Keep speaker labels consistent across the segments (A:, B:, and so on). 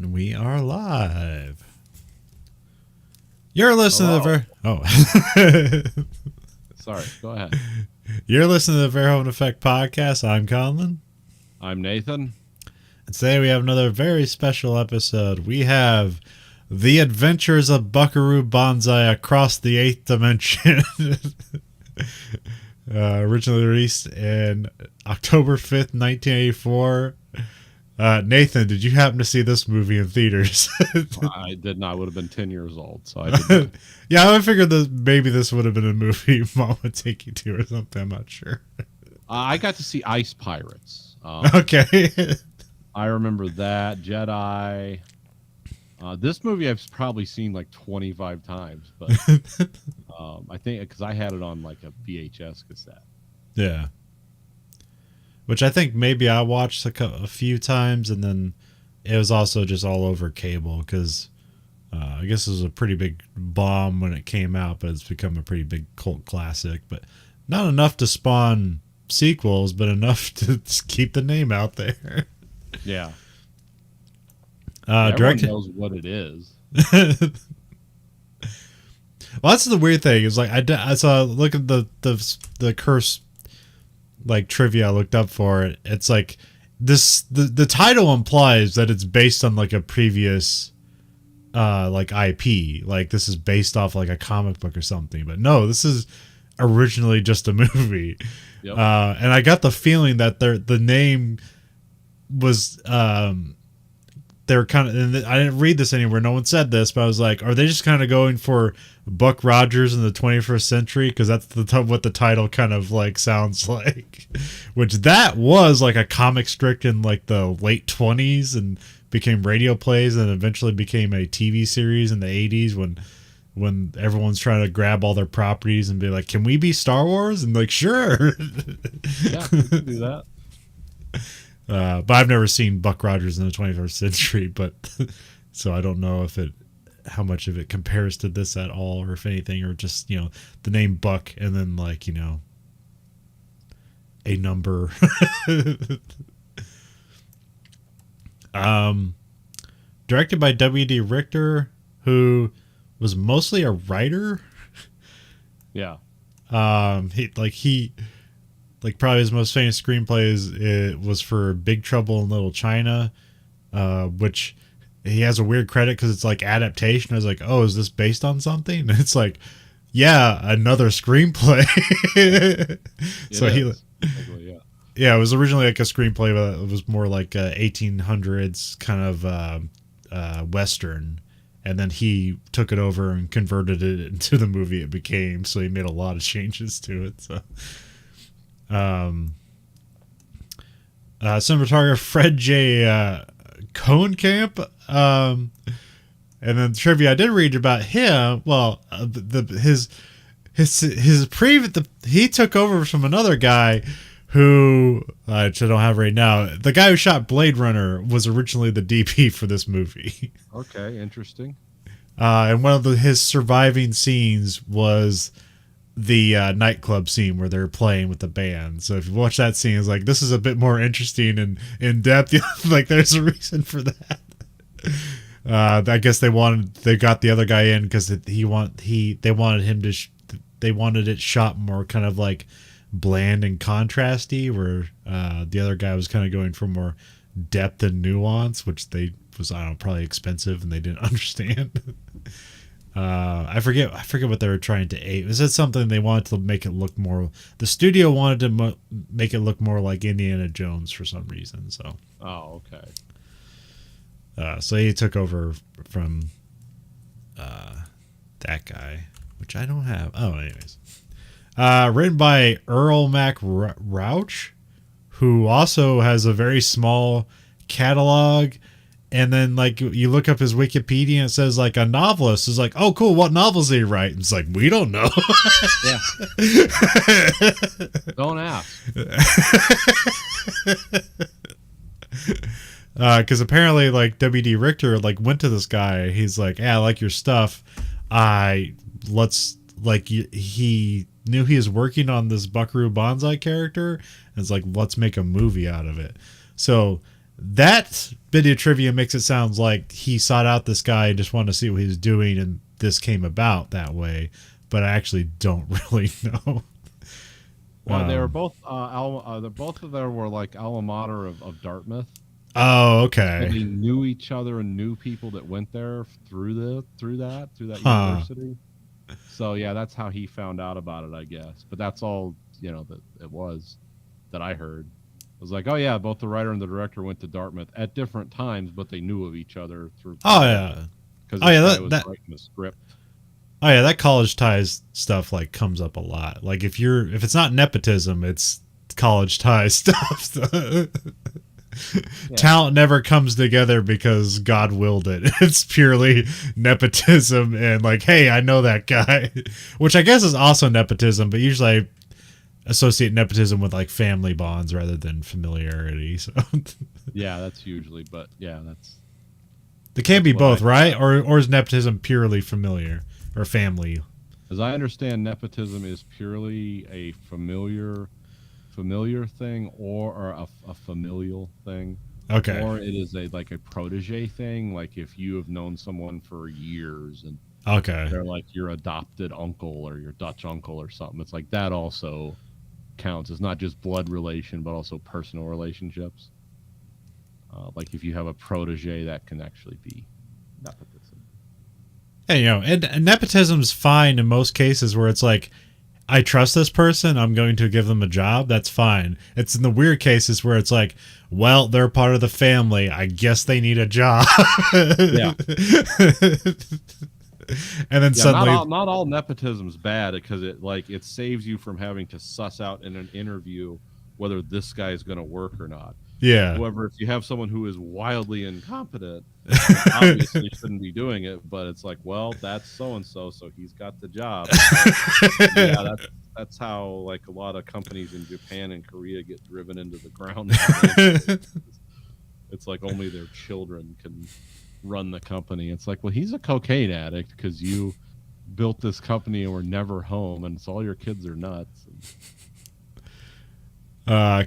A: We are live. You're listening to the
B: Sorry, go ahead.
A: You're listening to the Verhoeven Effect podcast. I'm Colin.
B: I'm Nathan.
A: And today we have another very special episode. We have The Adventures of Buckaroo Banzai Across the Eighth Dimension. Originally released in October 5th, 1984. Nathan, did you happen to see this movie in theaters?
B: I did not. I would have been 10 years old, so I did not.
A: Yeah, I figured that maybe this would have been a movie Mom would take you to or something. I'm not sure.
B: I got to see Ice Pirates.
A: Okay.
B: I remember that. Jedi. This movie I've probably seen like 25 times, but I think because I had it on like a VHS cassette.
A: Yeah. Which I think maybe I watched a few times, and then it was also just all over cable because I guess it was a pretty big bomb when it came out, but it's become a pretty big cult classic. But not enough to spawn sequels, but enough to keep the name out there.
B: Yeah.
A: Everyone
B: knows what it is.
A: Well, that's the weird thing. Is like I saw look at the curse like trivia I looked up for it. It's like this the title implies that it's based on like a previous like IP. Like this is based off like a comic book or something. But no, this is originally just a movie.
B: Yep.
A: And I got the feeling that the name was they were kind of, and I didn't read this anywhere. No one said this, but I was like, are they just kind of going for Buck Rogers in the 21st century? Because that's what the title kind of like sounds like. Which that was like a comic strip in like the late 20s and became radio plays and eventually became a TV series in the 80s when everyone's trying to grab all their properties and be like, can we be Star Wars? And like, sure.
B: Yeah, we can do that.
A: But I've never seen Buck Rogers in the 21st century, but so I don't know how much of it compares to this at all, or if anything, or just, the name Buck and then like, a number. Directed by W.D. Richter, who was mostly a writer.
B: Yeah.
A: He probably his most famous screenplay was for Big Trouble in Little China, which he has a weird credit because it's like adaptation. I was like, oh, is this based on something? And it's like, yeah, another screenplay. Yeah, it was originally like a screenplay, but it was more like 1800s kind of Western. And then he took it over and converted it into the movie it became. So he made a lot of changes to it. So. Cinematographer Fred J. Kohnkamp. And then trivia I did read about him. Well, he took over from another guy who I don't have right now. The guy who shot Blade Runner was originally the DP for this movie.
B: Okay, interesting.
A: And one of his surviving scenes was the nightclub scene where they're playing with the band. So if you watch that scene, it's like, this is a bit more interesting and in depth. Like there's a reason for that. I guess they got the other guy in because they wanted it shot more kind of like bland and contrasty, where the other guy was kind of going for more depth and nuance, which was probably expensive and they didn't understand. I forget what they were trying to aim. Is it something they wanted to make it look more? The studio wanted to make it look more like Indiana Jones for some reason. So.
B: Oh, okay.
A: So he took over from that guy, which I don't have. Oh, anyways. Written by Earl Mac Rauch, who also has a very small catalog. And then, like, you look up his Wikipedia and it says, like, a novelist is like, oh, cool, what novels did he write? And it's like, we don't know.
B: Yeah. Don't ask.
A: Because apparently, like, W.D. Richter, like, went to this guy. He's like, yeah, I like your stuff. He knew he was working on this Buckaroo Banzai character. And it's like, let's make a movie out of it. So that bit of trivia makes it sound like he sought out this guy and just wanted to see what he was doing, and this came about that way. But I actually don't really know.
B: Well, they were both both of them were like alma mater of Dartmouth.
A: Oh, okay.
B: And they knew each other and knew people that went there through that university. So yeah, that's how he found out about it, I guess. But that's all that it was that I heard. It was like, oh yeah, both the writer and the director went to Dartmouth at different times, but they knew of each other through.
A: Oh yeah.
B: Because that was writing the script.
A: Oh yeah, that college ties stuff like comes up a lot. Like if it's not nepotism, it's college ties stuff. Talent never comes together because God willed it. It's purely nepotism and like, hey, I know that guy, which I guess is also nepotism, but usually I associate nepotism with like family bonds rather than familiarity. So
B: yeah, that's usually, but yeah,
A: they can be both, right? Or is nepotism purely familiar or family?
B: As I understand, nepotism is purely a familiar thing or a familial thing.
A: Okay.
B: Or it is a protege thing, like if you have known someone for years and they're like your adopted uncle or your Dutch uncle or something. It's like that also counts. It's not just blood relation, but also personal relationships. Like if you have a protege, that can actually be nepotism.
A: And nepotism's fine in most cases where it's like, I trust this person, I'm going to give them a job, that's fine. It's in the weird cases where it's like, well, they're part of the family, I guess they need a job.
B: Yeah.
A: And then suddenly...
B: Not all nepotism's bad, because it saves you from having to suss out in an interview whether this guy is going to work or not.
A: Yeah.
B: However, if you have someone who is wildly incompetent, obviously shouldn't be doing it, but it's like, well, that's so-and-so, so he's got the job. Yeah, that's how like a lot of companies in Japan and Korea get driven into the ground. It's like only their children can run the company. It's like, well, he's a cocaine addict because you built this company and were never home, and so all your kids are nuts.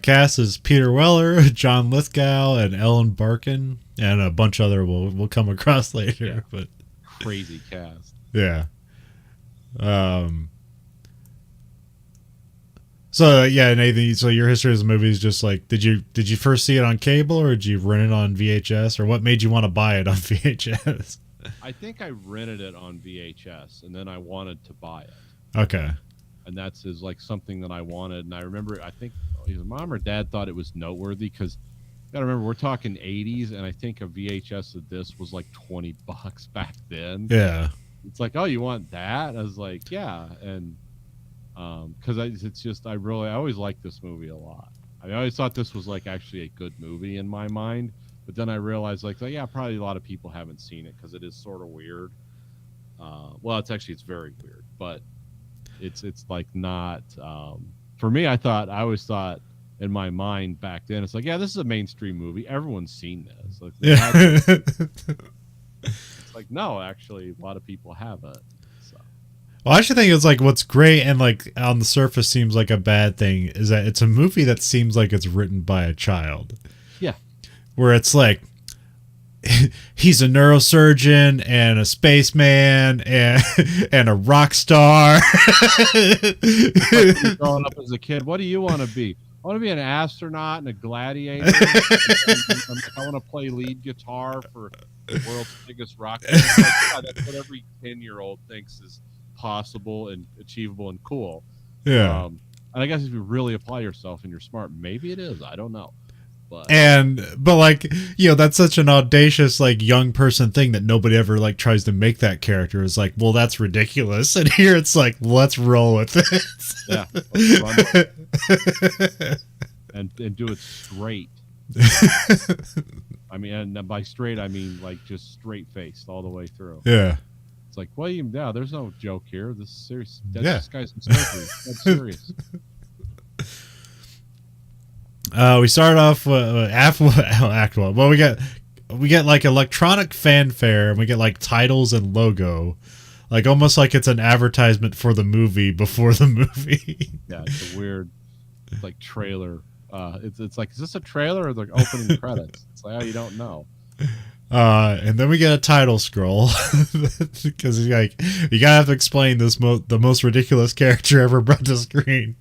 A: Cast is Peter Weller, John Lithgow, and Ellen Barkin, and a bunch other we'll come across later.
B: Yeah.
A: But
B: crazy cast.
A: Yeah. So yeah, Nathan. So your history of the movie is just like, did you first see it on cable or did you rent it on VHS, or what made you want to buy it on VHS?
B: I think I rented it on VHS and then I wanted to buy it.
A: Okay.
B: And that's like something that I wanted. And I remember, I think either mom or dad thought it was noteworthy because you gotta remember we're talking 80s, and I think a VHS of this was like $20 back then.
A: Yeah.
B: It's like, oh, you want that? I was like, yeah. And because it's just I always liked this movie a lot. I always thought this was like actually a good movie in my mind, but then I realized like yeah, probably a lot of people haven't seen it because it is sort of weird. Well, it's very weird, but it's like not for me. I always thought in my mind back then, it's like, yeah, this is a mainstream movie, everyone's seen this. Like, it's like, no, actually a lot of people haven't.
A: Well, I actually think it's like what's great and like on the surface seems like a bad thing is that it's a movie that seems like it's written by a child.
B: Yeah.
A: Where it's like he's a neurosurgeon and a spaceman and a rock star.
B: Like growing up as a kid, what do you want to be? I want to be an astronaut and a gladiator. I want to play lead guitar for the world's biggest rock band. Like, yeah, that's what every 10-year-old thinks is possible and achievable and cool.
A: Yeah.
B: And I guess if you really apply yourself and you're smart, maybe it is. I don't know. But
A: like, you know, that's such an audacious like young person thing that nobody ever like tries to make that character. It's like, well, that's ridiculous. And here it's like, let's roll with it.
B: Yeah. Let's run with it. And do it straight. I mean, and by straight I mean like just straight faced all the way through.
A: Yeah.
B: It's like, well, there's no joke here. This is serious. This guy's in surgery. That's serious.
A: We start off act one. Well, we get like electronic fanfare, and we get like titles and logo, like almost like it's an advertisement for the movie before the movie.
B: Yeah, it's a weird like trailer It's like, is this a trailer or the opening credits? It's like, oh, you don't know.
A: And then we get a title scroll because like you gotta have to explain the most ridiculous character ever brought to screen.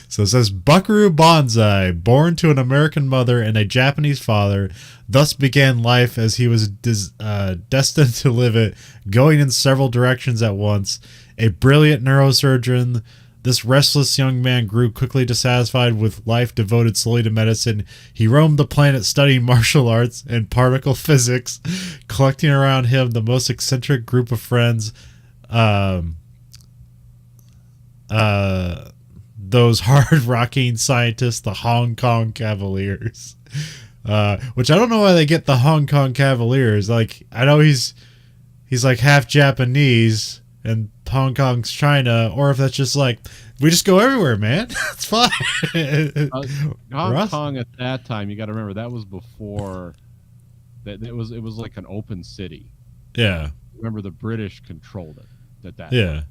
A: So it says Buckaroo Banzai, born to an American mother and a Japanese father, thus began life as he was destined to live it, going in several directions at once. A brilliant neurosurgeon, this restless young man grew quickly dissatisfied with life devoted solely to medicine. He roamed the planet studying martial arts and particle physics, collecting around him the most eccentric group of friends. Those hard-rocking scientists, the Hong Kong Cavaliers. Which I don't know why they get the Hong Kong Cavaliers. Like, I know he's like half Japanese and Hong Kong's China, or if that's just like, we just go everywhere, man. It's fine.
B: Hong Kong at that time, you got to remember, that was before that. It was like an open city.
A: Yeah.
B: Remember, the British controlled it at that
A: yeah
B: time.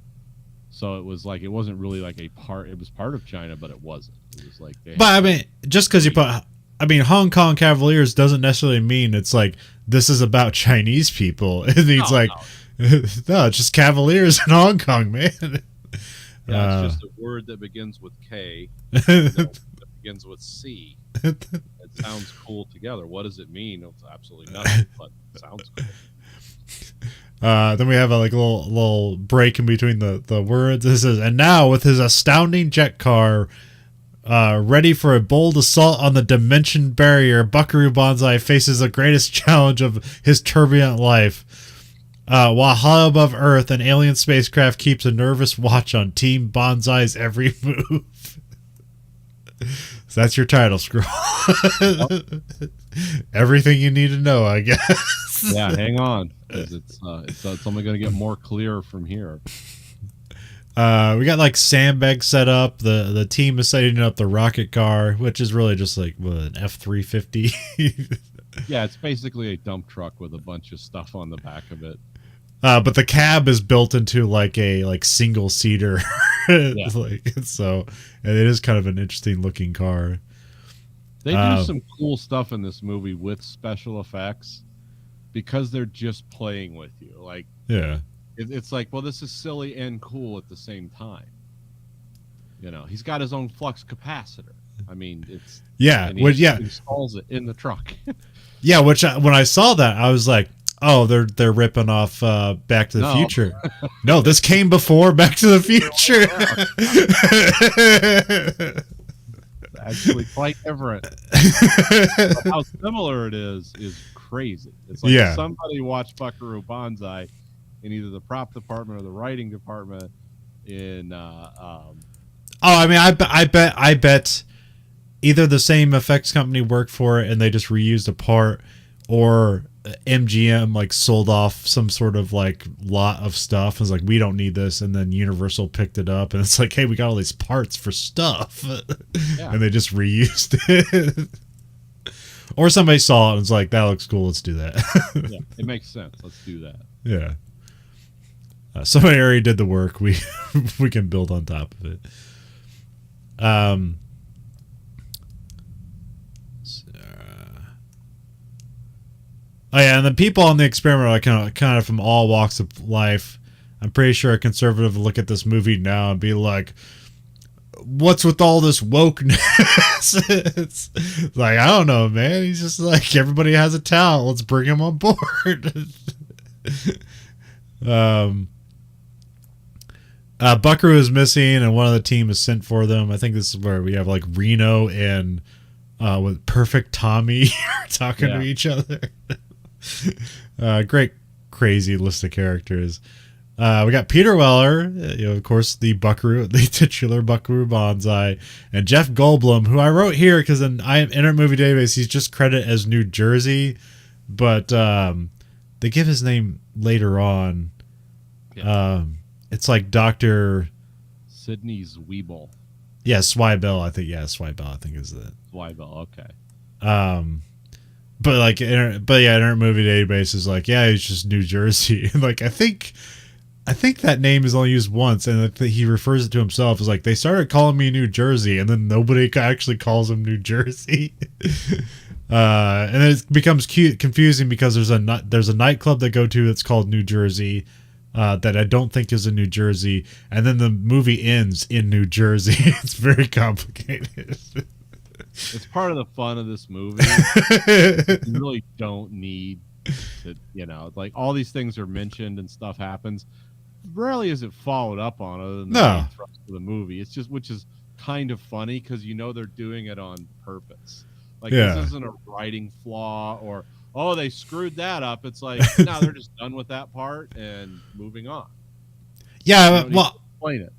B: So it was like, it wasn't really like it was part of China, but it wasn't. It was like
A: but I mean, just because you put, I mean, Hong Kong Cavaliers doesn't necessarily mean it's like this is about Chinese people. It means no, it's just Cavaliers in Hong Kong, man.
B: Yeah, it's just a word that begins with K, that begins with C. It sounds cool together. What does it mean? It's absolutely nothing, but it sounds cool.
A: Then we have a little break in between the words. This is, and now with his astounding jet car, ready for a bold assault on the dimension barrier, Buckaroo Banzai faces the greatest challenge of his turbulent life. While high above Earth, an alien spacecraft keeps a nervous watch on Team Banzai's every move. So that's your title scroll. Everything you need to know, I guess.
B: Yeah, hang on, because it's only going to get more clear from here.
A: We got like sandbags set up. The team is setting up the rocket car, which is really just like an F-350.
B: Yeah, it's basically a dump truck with a bunch of stuff on the back of it.
A: But the cab is built into like a single seater.
B: Yeah.
A: So, and it is kind of an interesting looking car.
B: They do some cool stuff in this movie with special effects because they're just playing with you. Like,
A: yeah,
B: it's like, well, this is silly and cool at the same time. You know, he's got his own flux capacitor. I mean, it's installs it in the truck.
A: Yeah, which when I saw that, I was like, oh, they're ripping off Back to the Future. No, this came before Back to the Future.
B: Actually quite different. But how similar it is crazy. It's like somebody watched Buckaroo Banzai in either the prop department or the writing department in
A: I mean, I bet either the same effects company worked for it and they just reused a part, or MGM like sold off some sort of like lot of stuff and was like, we don't need this, and then Universal picked it up and it's like, hey, we got all these parts for stuff. And they just reused it. Or somebody saw it and was like, that looks cool, let's do that.
B: Yeah, it makes sense, let's do that.
A: Yeah. Somebody already did the work, we can build on top of it. Oh yeah, and the people on the experiment are kind of from all walks of life. I'm pretty sure a conservative would look at this movie now and be like, what's with all this wokeness? It's like, I don't know, man. He's just like, everybody has a talent, let's bring him on board. Buckaroo is missing and one of the team is sent for them. I think this is where we have like Reno and with Perfect Tommy talking to each other. Great crazy list of characters. We got Peter Weller, of course, the titular Buckaroo Banzai, and Jeff Goldblum, who I wrote here because in Internet Movie Database he's just credited as New Jersey, but they give his name later on. It's like Dr.
B: Sidney Zweibel.
A: Yeah, Zweibel, I think. Yeah, Zweibel, I think is it.
B: Zweibel, okay.
A: Internet Movie Database is like, yeah, he's just New Jersey. Like, I think I think that name is only used once, and he refers it to himself as like they started calling me New Jersey, and then nobody actually calls him New Jersey. And then it becomes confusing because there's a nightclub they go to that's called New Jersey, that I don't think is in New Jersey, and then the movie ends in New Jersey. It's very complicated.
B: It's part of the fun of this movie. You really don't need to, like all these things are mentioned and stuff happens. Rarely is it followed up on other than the main thrust of the movie. It's just, which is kind of funny because they're doing it on purpose. Like this isn't a writing flaw or they screwed that up. It's like no, they're just done with that part and moving on.
A: Yeah, well,
B: explain it.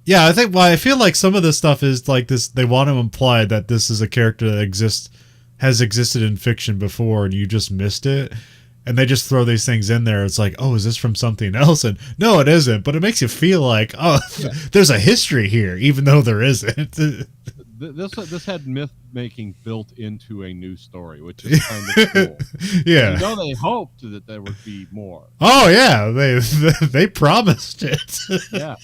A: Yeah, I think. Well, I feel like some of this stuff is like this. They want to imply that this is a character that has existed in fiction before, and you just missed it. And they just throw these things in there. It's like, oh, is this from something else? And no, it isn't. But it makes you feel like, there's a history here, even though there isn't.
B: This had myth making built into a new story, which is kind of cool.
A: Yeah,
B: they hoped that there would be more.
A: Oh yeah, they promised it.
B: Yeah.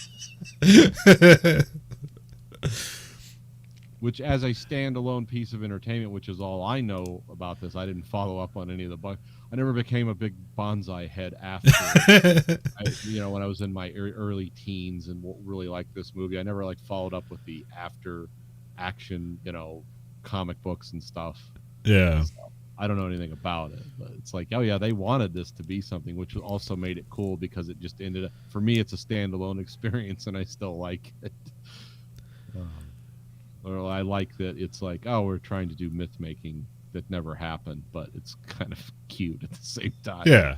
B: Which, as a standalone piece of entertainment, which is all I know about this, I didn't follow up on any of the I never became a big Banzai head after. When I was in my early teens and really liked this movie, I never followed up with the after action, comic books and stuff.
A: Yeah.
B: So I don't know anything about it, but it's like, oh yeah, they wanted this to be something, which also made it cool because it just ended up, for me, it's a standalone experience and I still like it. Or I like that it's like, oh, we're trying to do myth making that never happened, but it's kind of cute at the same time.
A: Yeah.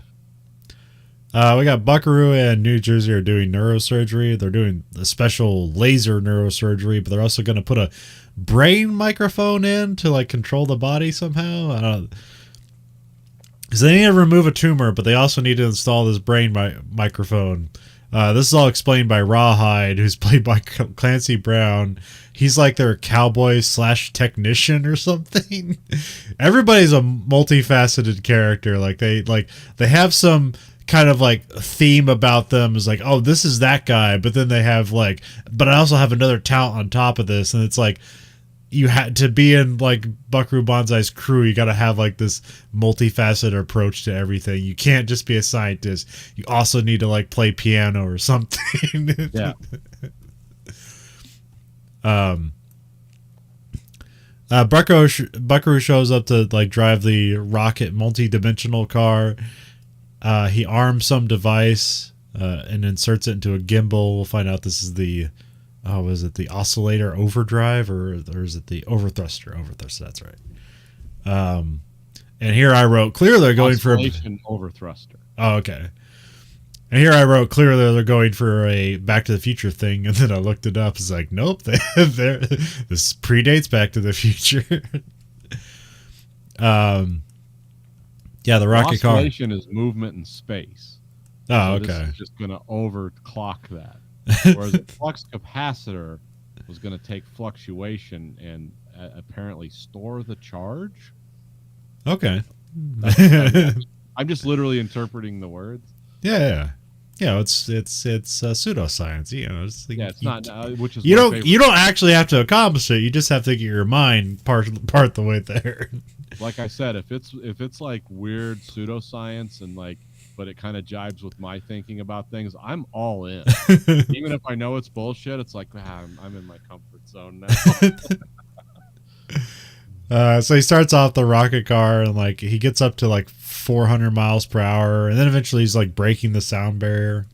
A: We got Buckaroo and New Jersey are doing neurosurgery. They're doing a special laser neurosurgery, but they're also going to put a brain microphone in to control the body somehow. I don't know. Because they need to remove a tumor, but they also need to install this brain microphone. This is all explained by Rawhide, who's played by Clancy Brown. He's like their cowboy / technician or something. Everybody's a multifaceted character. They have some kind of theme about them. Is like, oh, this is that guy, but then they have but I also have another talent on top of this, and it's like you had to be in Buckaroo Banzai's crew. You got to have this multifaceted approach to everything. You can't just be a scientist. You also need to play piano or something.
B: Yeah.
A: Buckaroo shows up to drive the rocket multi-dimensional car. He arms some device and inserts it into a gimbal. We'll find out this is the is it the oscillator overdrive or is it the overthruster? Overthruster, that's right. And here I wrote clearly they're going for
B: overthruster.
A: Oh, okay. And here I wrote clearly they're going for a Back to the Future thing, and then I looked it up. It's like, nope, this predates Back to the Future. Yeah, the rocket car.
B: Oscillation is movement in space.
A: Oh,
B: so
A: okay.
B: This is just going to overclock that. Whereas a flux capacitor was going to take fluctuation and apparently store the charge.
A: Okay.
B: I'm just literally interpreting the words.
A: Yeah. It's pseudoscience.
B: It's not. Which is
A: you don't actually have to accomplish it. You just have to get your mind part the way there.
B: Like I said, if it's weird pseudoscience and but it kind of jibes with my thinking about things, I'm all in. Even if I know it's bullshit, it's like I'm in my comfort zone now.
A: So he starts off the rocket car and he gets up to 400 miles per hour, and then eventually he's breaking the sound barrier.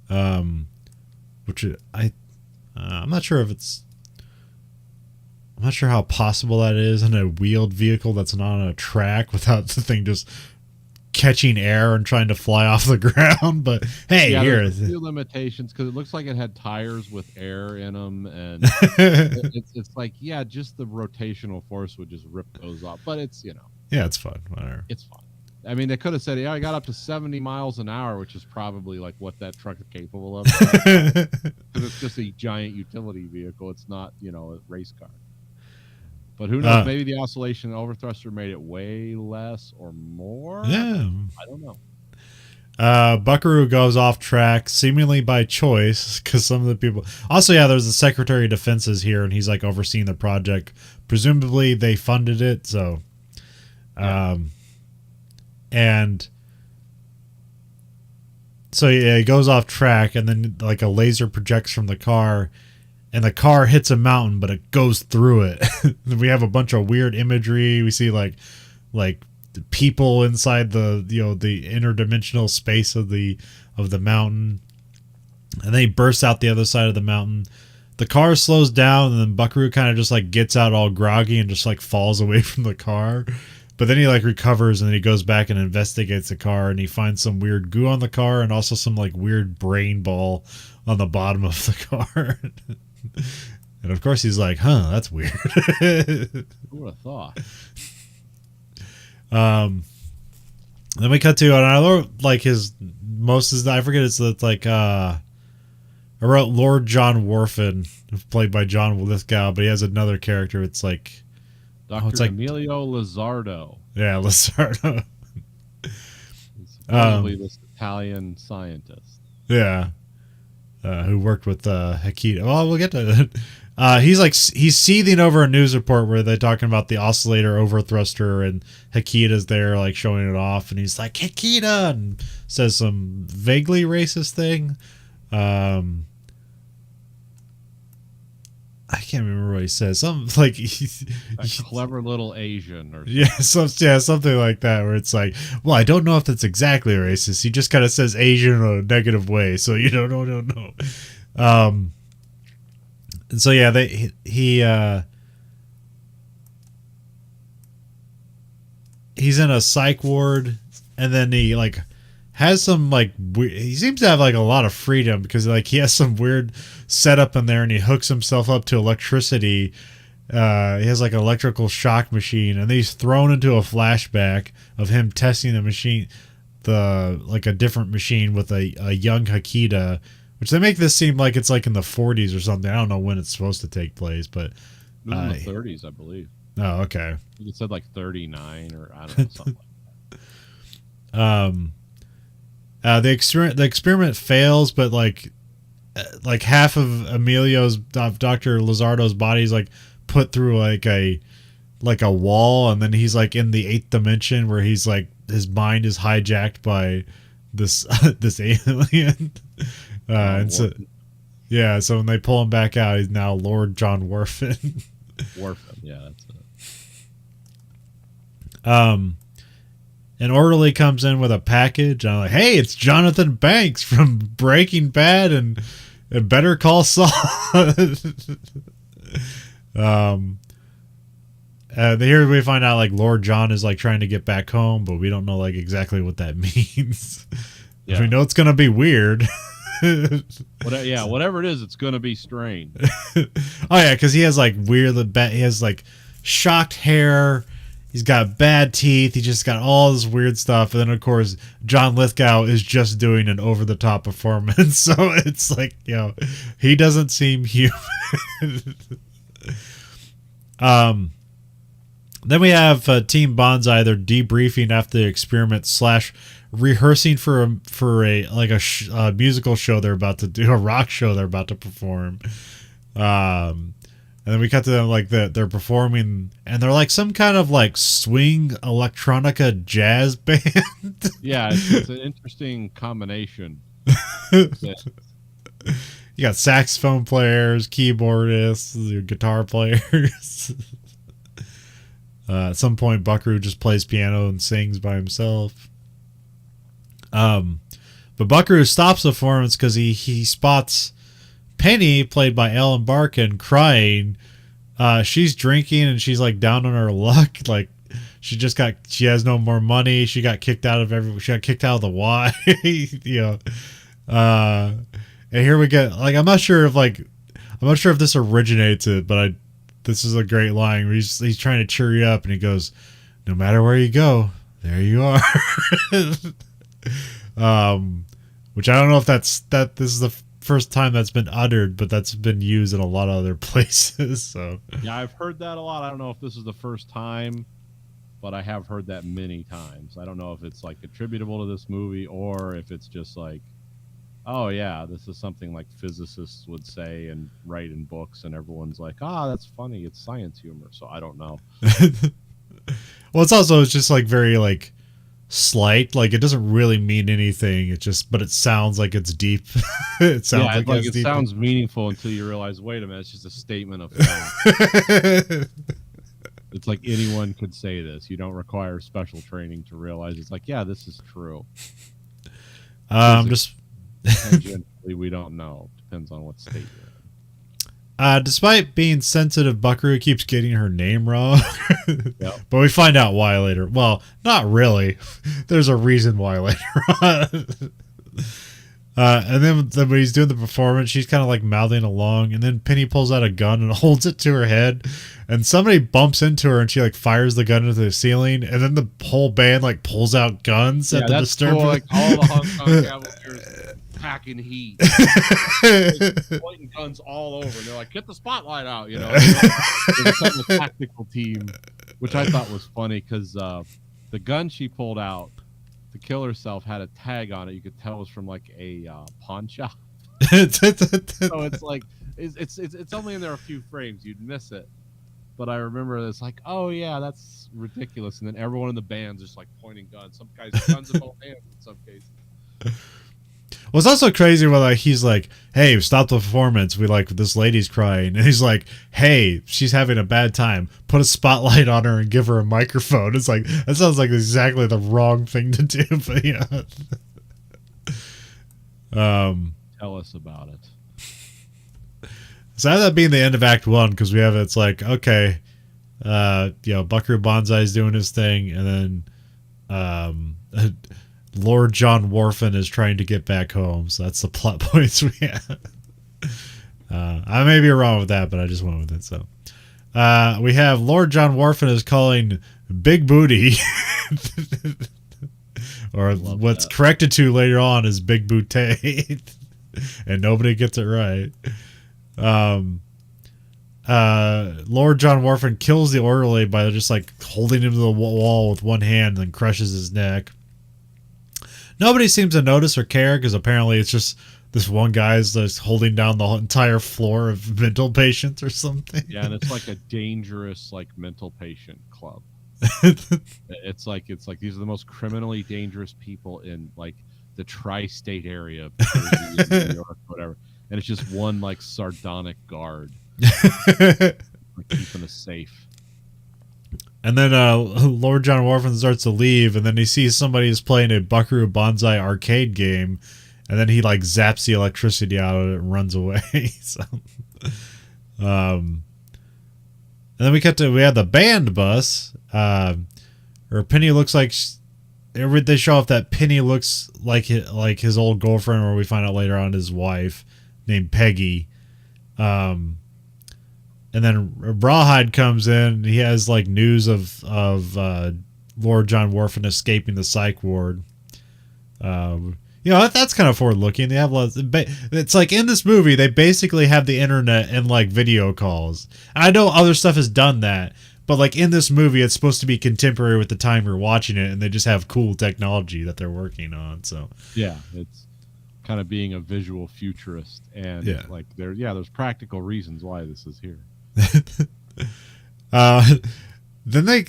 A: Which I'm not sure I'm not sure how possible that is in a wheeled vehicle that's not on a track without the thing just catching air and trying to fly off the ground. But hey, here
B: there's a few limitations because it looks like it had tires with air in them, and it's just the rotational force would just rip those off. But it's
A: yeah, it's fun. Whatever.
B: It's fun. I mean, they could have said, I got up to 70 miles an hour, which is probably what that truck is capable of. Because it's just a giant utility vehicle. It's not, a race car. But who knows? Maybe the oscillation overthruster made it way less or more.
A: Yeah.
B: I don't know.
A: Buckaroo goes off track, seemingly by choice, because some of the people. Also, yeah, there's the Secretary of Defenses here, and he's like overseeing the project. Presumably, they funded it, so. And so yeah, he goes off track, and then like a laser projects from the car, and the car hits a mountain, but it goes through it. We have a bunch of weird imagery. We see like people inside the the interdimensional space of the mountain, and then he bursts out the other side of the mountain. The car slows down, and then Buckaroo kind of just like gets out all groggy and just like falls away from the car. But then he like recovers, and then he goes back and investigates the car, and he finds some weird goo on the car and also some like weird brain ball on the bottom of the car. And of course he's like, huh, that's weird.
B: Who would have thought?
A: Then we cut to another like his I forget, it's like I wrote Lord John Worfen, played by John Lithgow, but he has another character. It's like
B: Dr. Emilio Lizardo.
A: Yeah, Lizardo.
B: He's probably this Italian scientist.
A: Yeah. Who worked with Hikita. Well, we'll get to it. He's seething over a news report where they're talking about the oscillator overthruster, and Hikita's there like showing it off, and he's like, Hikita, and says some vaguely racist thing. I can't remember what he says. Some like
B: a clever little Asian or
A: something. Something like that, where it's like, well, I don't know if that's exactly racist. He just kind of says Asian in a negative way, so you don't know. And so yeah, he's in a psych ward, and then he like has some like he seems to have like a lot of freedom, because like he has some weird setup in there, and he hooks himself up to electricity. He has like an electrical shock machine, and then he's thrown into a flashback of him testing the machine, like a different machine with a young Hikita, which they make this seem like it's like in the 40s or something. I don't know when it's supposed to take place, but
B: it was in the 30s, I believe.
A: Oh, okay.
B: It said like 39 or I don't know, something like that.
A: The experiment fails, but like half of Emilio's Dr. Lizardo's body is like put through like a wall, and then he's like in the 8th dimension, where he's like his mind is hijacked by this this alien. And so yeah, so when they pull him back out, he's now Lord John Worfen.
B: Worfen, yeah, that's it.
A: An orderly comes in with a package, and I'm like, hey, it's Jonathan Banks from Breaking Bad and Better Call Saul. Here we find out like Lord John is like trying to get back home, but we don't know like exactly what that means. Yeah. We know it's gonna be weird.
B: Whatever it is, it's gonna be strange.
A: Oh yeah, because he has like he has like shocked hair. He's got bad teeth. He just got all this weird stuff. And then, of course, John Lithgow is just doing an over-the-top performance. So it's like, he doesn't seem human. Then we have Team Banzai. They're debriefing after the experiment / rehearsing for a musical show they're about to do, a rock show they're about to perform. And then we cut to them like they're performing, and they're like some kind of like swing electronica jazz band.
B: Yeah, it's an interesting combination.
A: You got saxophone players, keyboardists, guitar players. At some point, Buckaroo just plays piano and sings by himself. But Buckaroo stops the performance because he spots Penny, played by Ellen Barkin, crying. She's drinking, and she's like down on her luck. Like she has no more money. She got kicked out of she got kicked out of the Y. And here we get like I'm not sure if this originates it, but this is a great line where he's trying to cheer you up, and he goes, "No matter where you go, there you are." Which I don't know if this is the first time that's been uttered, but that's been used in a lot of other places. So
B: yeah, I've heard that a lot. I don't know if this is the first time but I have heard that many times. I don't know if it's like attributable to this movie or if it's just like, oh yeah, this is something like physicists would say and write in books, and everyone's like, ah, that's funny. It's science humor. So I don't know.
A: Well, it's just like very like slight. Like it doesn't really mean anything. It just, but it sounds like it's deep. It sounds
B: Yeah,
A: like
B: like
A: it's
B: it
A: deep.
B: sounds meaningful until you realize, wait a minute, it's just a statement of fact. It's like anyone could say this. You don't require special training to realize it's like, yeah, this is true.
A: Just
B: Tangentially, we don't know. Depends on what state you're in.
A: despite being sensitive, Buckaroo keeps getting her name wrong.
B: Yep.
A: But we find out why later. Well, not really. There's a reason why later on. And then when he's doing the performance, she's kind of like mouthing along, and then Penny pulls out a gun and holds it to her head, and somebody bumps into her, and she like fires the gun into the ceiling, and then the whole band like pulls out guns at the
B: that's
A: Disturbed.
B: cool. Like all the Hong Kong Cavaliers packing heat, pointing guns all over. And they're like, "Get the spotlight out!" You know, it's kind of a tactical team, which I thought was funny because the gun she pulled out to kill herself had a tag on it. You could tell it was from like a pawn shop. So it's like it's only in there a few frames. You'd miss it. But I remember it's like, oh yeah, that's ridiculous. And then everyone in the band's just like pointing guns. Some guys guns in both hands in some cases.
A: Well, it's also crazy when like he's like, "Hey, stop the performance. We like this lady's crying," and he's like, "Hey, she's having a bad time. Put a spotlight on her and give her a microphone." It's like that sounds like exactly the wrong thing to do. But yeah.
B: Tell us about it.
A: So that being the end of Act 1, because we have it's like, okay, Buckaroo Banzai's doing his thing, and then Lord John Warfin is trying to get back home. So that's the plot points we have. I may be wrong with that, but I just went with it. So we have Lord John Warfin is calling Big Booty, or what's corrected to later on is Big Booty, and nobody gets it right. Lord John Warfin kills the orderly by just like holding him to the wall with one hand and then crushes his neck. Nobody seems to notice or care because apparently it's just this one guy's just holding down the entire floor of mental patients or something.
B: Yeah, and it's like a dangerous like mental patient club. It's like these are the most criminally dangerous people in like the tri-state area of Jersey, New York, whatever. And it's just one like sardonic guard like, keeping us safe.
A: And then Lord John Warfin starts to leave, and then he sees somebody is playing a Buckaroo Banzai arcade game, and then he like zaps the electricity out of it and runs away. So, and then we had the band bus, or Penny looks like they show off that Penny looks like his old girlfriend, or we find out later on his wife named Peggy. And then Rawhide comes in. He has like news of Lord John Warfin escaping the psych ward. That's kind of forward looking. They have lots. It's like in this movie they basically have the internet and like video calls. I know other stuff has done that, but like in this movie it's supposed to be contemporary with the time you're watching it, and they just have cool technology that they're working on. So
B: yeah, it's kind of being a visual futurist, and like there's practical reasons why this is here.
A: Then they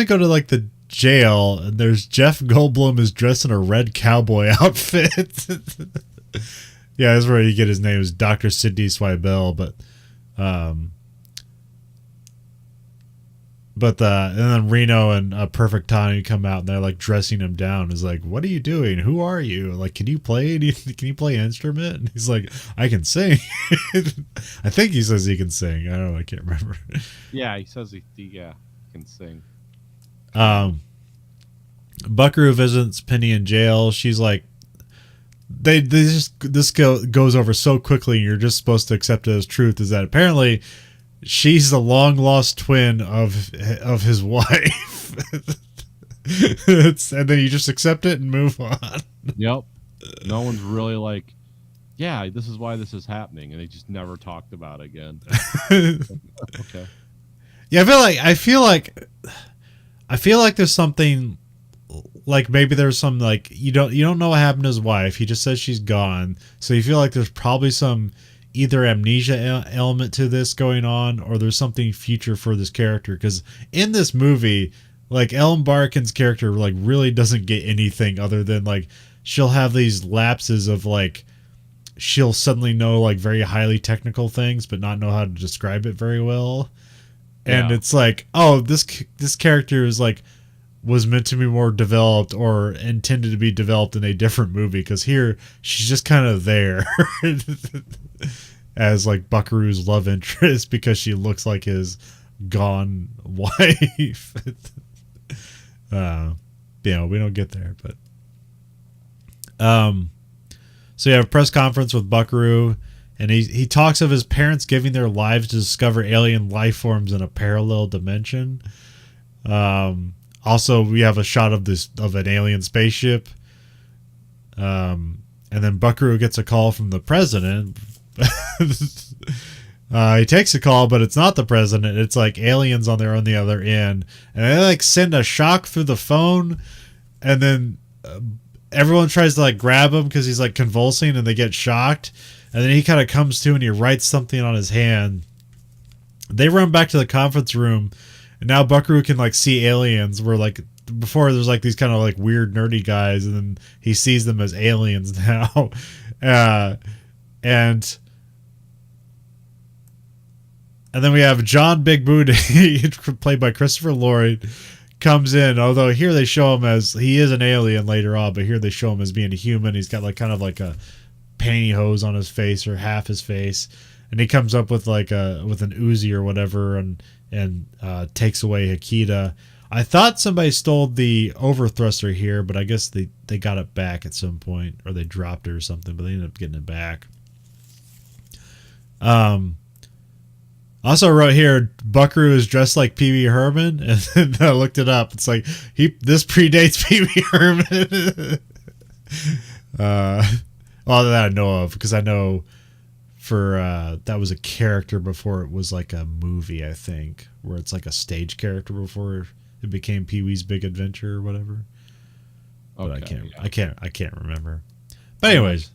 A: go to like the jail, and there's Jeff Goldblum is dressed in a red cowboy outfit. Yeah, that's where you get his name is Dr. Sidney Swibel, but and then Reno and Perfect Time come out, and they're like dressing him down. It's like, what are you doing? Who are you? Like, can you play an instrument? And he's like, I can sing. I think he says he can sing. I don't know. I can't remember.
B: Yeah, he says he can sing.
A: Buckaroo visits Penny in jail. She's like, this goes over so quickly, and you're just supposed to accept it as truth. Is that apparently she's the long lost twin of his wife. And then you just accept it and move on.
B: Yep. No one's really like, yeah, this is why this is happening, and they just never talked about it again. Okay.
A: Yeah, I feel like I feel like there's something, like maybe there's some, like you don't know what happened to his wife. He just says she's gone, so you feel like there's probably some either amnesia element to this going on, or there's something future for this character. Because in this movie, like Ellen Barkin's character like really doesn't get anything other than like she'll have these lapses of like she'll suddenly know like very highly technical things but not know how to describe it very well. And
B: Yeah.
A: it's like, oh, this character is like was meant to be more developed or intended to be developed in a different movie, because here she's just kind of there as like Buckaroo's love interest because she looks like his gone wife. We don't get there, but so you have a press conference with Buckaroo, and he talks of his parents giving their lives to discover alien life forms in a parallel dimension. Also, we have a shot of an alien spaceship. And then Buckaroo gets a call from the president. He takes a call, but it's not the president. It's like aliens on the other end, and they like send a shock through the phone, and then everyone tries to like grab him because he's like convulsing, and they get shocked, and then he kind of comes to and he writes something on his hand. They run back to the conference room, and now Buckaroo can like see aliens. Where like before there's like these kind of like weird nerdy guys, and then he sees them as aliens now, and then we have John Big Booty, played by Christopher Lloyd, comes in. Although here they show him as he is an alien later on, but here they show him as being a human. He's got like kind of like a pantyhose on his face or half his face, and he comes up with like with an Uzi or whatever, and takes away Hikita. I thought somebody stole the overthruster here, but I guess they got it back at some point, or they dropped it or something, but they ended up getting it back. Also wrote here, Buckaroo is dressed like Pee Wee Herman, and then I looked it up. It's like this predates Pee Wee Herman. All that I know of, because I know for that was a character before it was like a movie, I think, where it's like a stage character before it became Pee Wee's Big Adventure or whatever. But
B: Okay,
A: I can't remember. But anyways.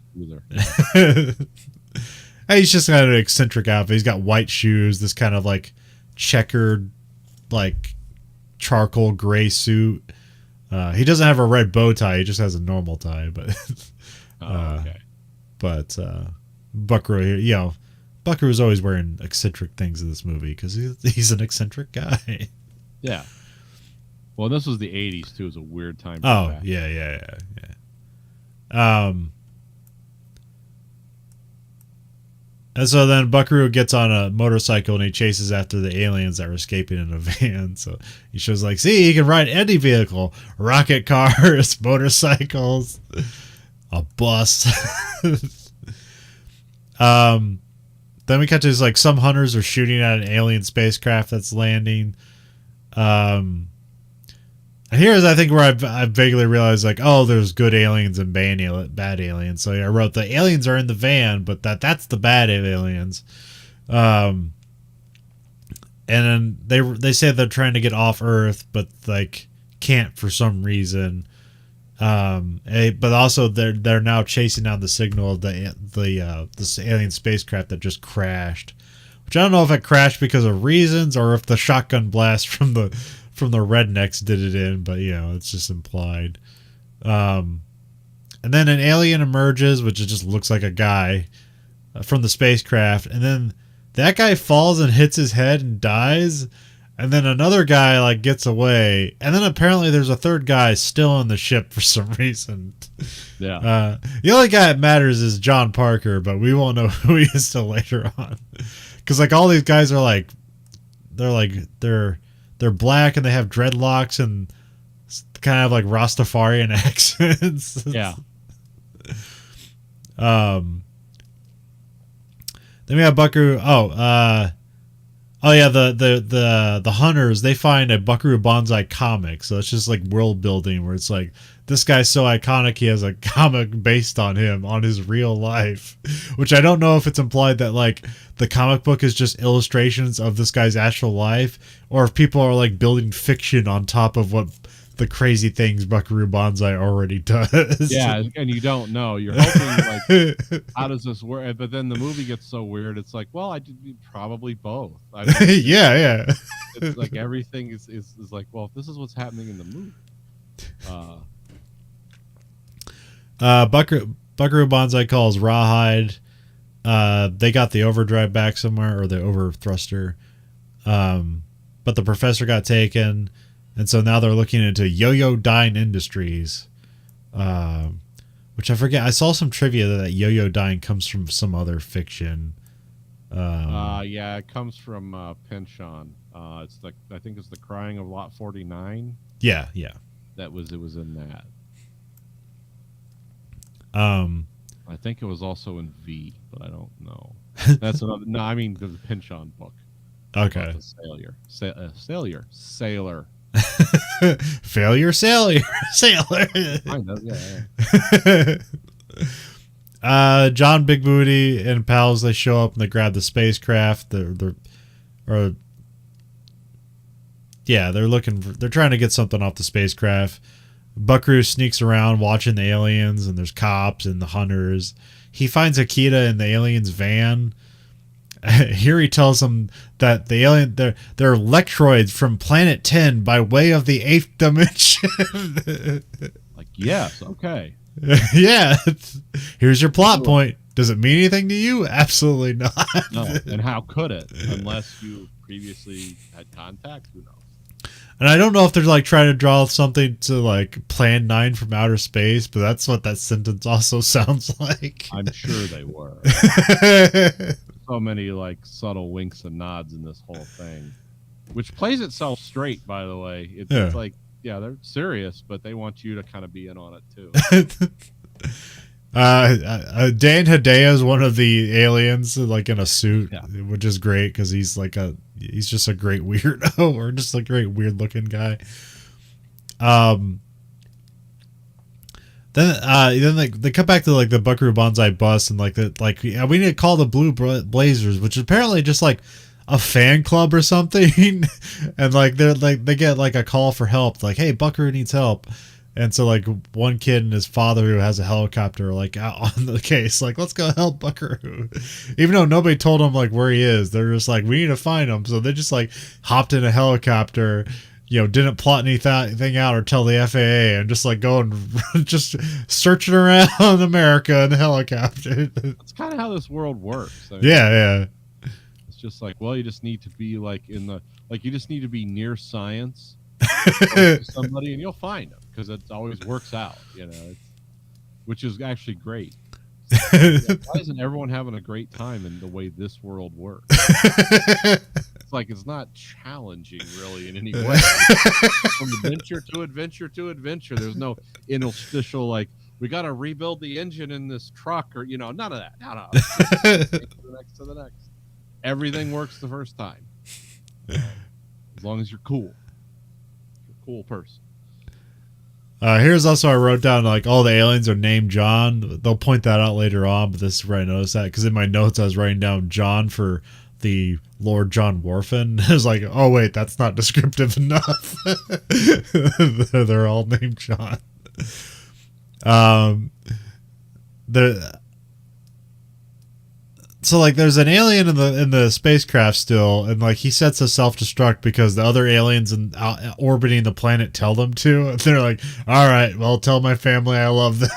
A: He's just got an eccentric outfit. He's got white shoes, this kind of like checkered, like charcoal gray suit. He doesn't have a red bow tie. He just has a normal tie. But
B: okay.
A: But Buckaroo, Buckaroo's always wearing eccentric things in this movie because he's an eccentric guy.
B: Yeah. Well, this was the 80s too. It was a weird time.
A: Oh, yeah. And so then Buckaroo gets on a motorcycle and he chases after the aliens that were escaping in a van. So he shows like, see, he can ride any vehicle, rocket cars, motorcycles, a bus. Then we cut to like some hunters are shooting at an alien spacecraft that's landing. And here's, I think, where I vaguely realized, like, oh, there's good aliens and bad aliens. So I wrote the aliens are in the van, but that's the bad aliens. And then they say they're trying to get off Earth, but like can't for some reason. But also they're now chasing down the signal of this alien spacecraft that just crashed. Which I don't know if it crashed because of reasons or if the shotgun blast from the rednecks did it in, but it's just implied. And then an alien emerges, which just looks like a guy from the spacecraft, and then that guy falls and hits his head and dies, and then another guy like gets away, and then apparently there's a third guy still on the ship for some reason.
B: Yeah.
A: The only guy that matters is John Parker, but we won't know who he is till later on, because like all these guys are like they're black and they have dreadlocks and kind of like Rastafarian accents.
B: Yeah.
A: Then we have Buckaroo. Oh yeah, the hunters, they find a Buckaroo Banzai comic, so it's just like world building where it's like this guy's so iconic he has a comic based on him on his real life, which I don't know if it's implied that like the comic book is just illustrations of this guy's actual life, or if people are like building fiction on top of what the crazy things Buckaroo Banzai already does.
B: Yeah, and you don't know. You're hoping like, how does this work? But then the movie gets so weird. It's like, well, I did probably both. I mean,
A: Yeah.
B: it's like everything is like, well, if this is what's happening in the movie.
A: Buckaroo Banzai calls Rawhide. They got the overdrive back somewhere, or the overthruster. But the professor got taken, and so now they're looking into Yo-Yo Dine Industries, which I forget. I saw some trivia that Yo-Yo Dine comes from some other fiction.
B: Yeah, it comes from Pynchon. It's like, I think it's the Crying of Lot 49.
A: Yeah.
B: It was in that. I think it was also in V, but I don't know. That's another. No, I mean the Pynchon book.
A: Okay.
B: Sailor. Sailor.
A: Failure, sailor.
B: I know, yeah.
A: John Big Booty and pals, they show up and they grab the spacecraft. They're trying to get something off the spacecraft. Buckaroo sneaks around watching the aliens, and there's cops and the hunters. He finds Akita in the aliens' van. Here he tells them that the alien they're electroids from planet 10 by way of the 8th dimension.
B: Like, yes, okay.
A: Yeah. Here's your plot point. Does it mean anything to you? Absolutely not.
B: No, and how could it? Unless you previously had contact, who knows?
A: And I don't know if they're like trying to draw something to like Plan 9 from outer space, but that's what that sentence also sounds like.
B: I'm sure they were. So many like subtle winks and nods in this whole thing, which plays itself straight, by the way. It's like, yeah, they're serious, but they want you to kind of be in on it too.
A: Dan Hedaya is one of the aliens, like in a suit, which is great because he's just a great weirdo, or just a great weird looking guy. Then they come back to like the Buckaroo Banzai bus, and we need to call the Blue Blazers, which is apparently just like a fan club or something. And like they get like a call for help, like, hey, Buckaroo needs help. And so like one kid and his father, who has a helicopter, are like out on the case, like, let's go help Buckaroo. Even though nobody told him like where he is, they're just like, we need to find him. So they just like hopped in a helicopter, didn't plot anything out or tell the FAA, and just like go and just searching around America in a helicopter.
B: That's kind of how this world works. I mean,
A: yeah.
B: It's just like, well, you just need to be like you just need to be near science. Somebody, and you'll find them, because it always works out, which is actually great. Why isn't everyone having a great time in the way this world works? It's like, it's not challenging really in any way. From adventure to adventure to adventure. There's no interstitial like, we got to rebuild the engine in this truck, or none of that. No. To the next. Everything works the first time, as long as you're cool. Cool person.
A: Here's also, I wrote down like all the aliens are named John. They'll point that out later on, but this is where I noticed that, because in my notes I was writing down John for the Lord John Worfen. I was like, oh wait, that's not descriptive enough. They're all named John. So like there's an alien in the spacecraft still, and like he sets a self-destruct because the other aliens orbiting the planet tell them to. And they're like, all right, well, tell my family I love them.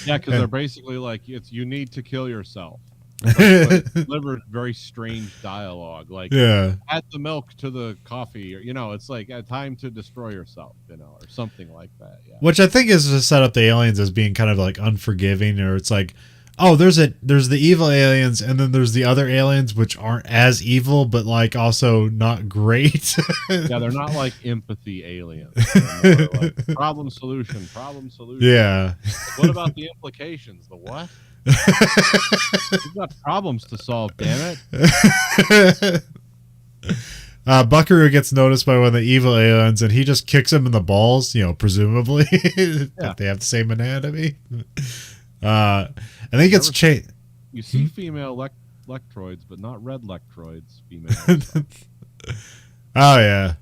B: Yeah, because they're basically like, you need to kill yourself. Like, delivered very strange dialogue, like, add the milk to the coffee, or it's like a time to destroy yourself, or something like that. Yeah.
A: Which I think is to set up the aliens as being kind of like unforgiving, or it's like, oh, there's the evil aliens, and then there's the other aliens which aren't as evil, but like also not great.
B: Yeah, they're not like empathy aliens. They're more like problem solution.
A: Yeah.
B: What about the implications? The what? We've got problems to solve, damn it.
A: Buckaroo gets noticed by one of the evil aliens, and he just kicks him in the balls, presumably. If they have the same anatomy. And then he gets chased.
B: You see female lectroids, but not red lectroids. Female.
A: Oh, yeah.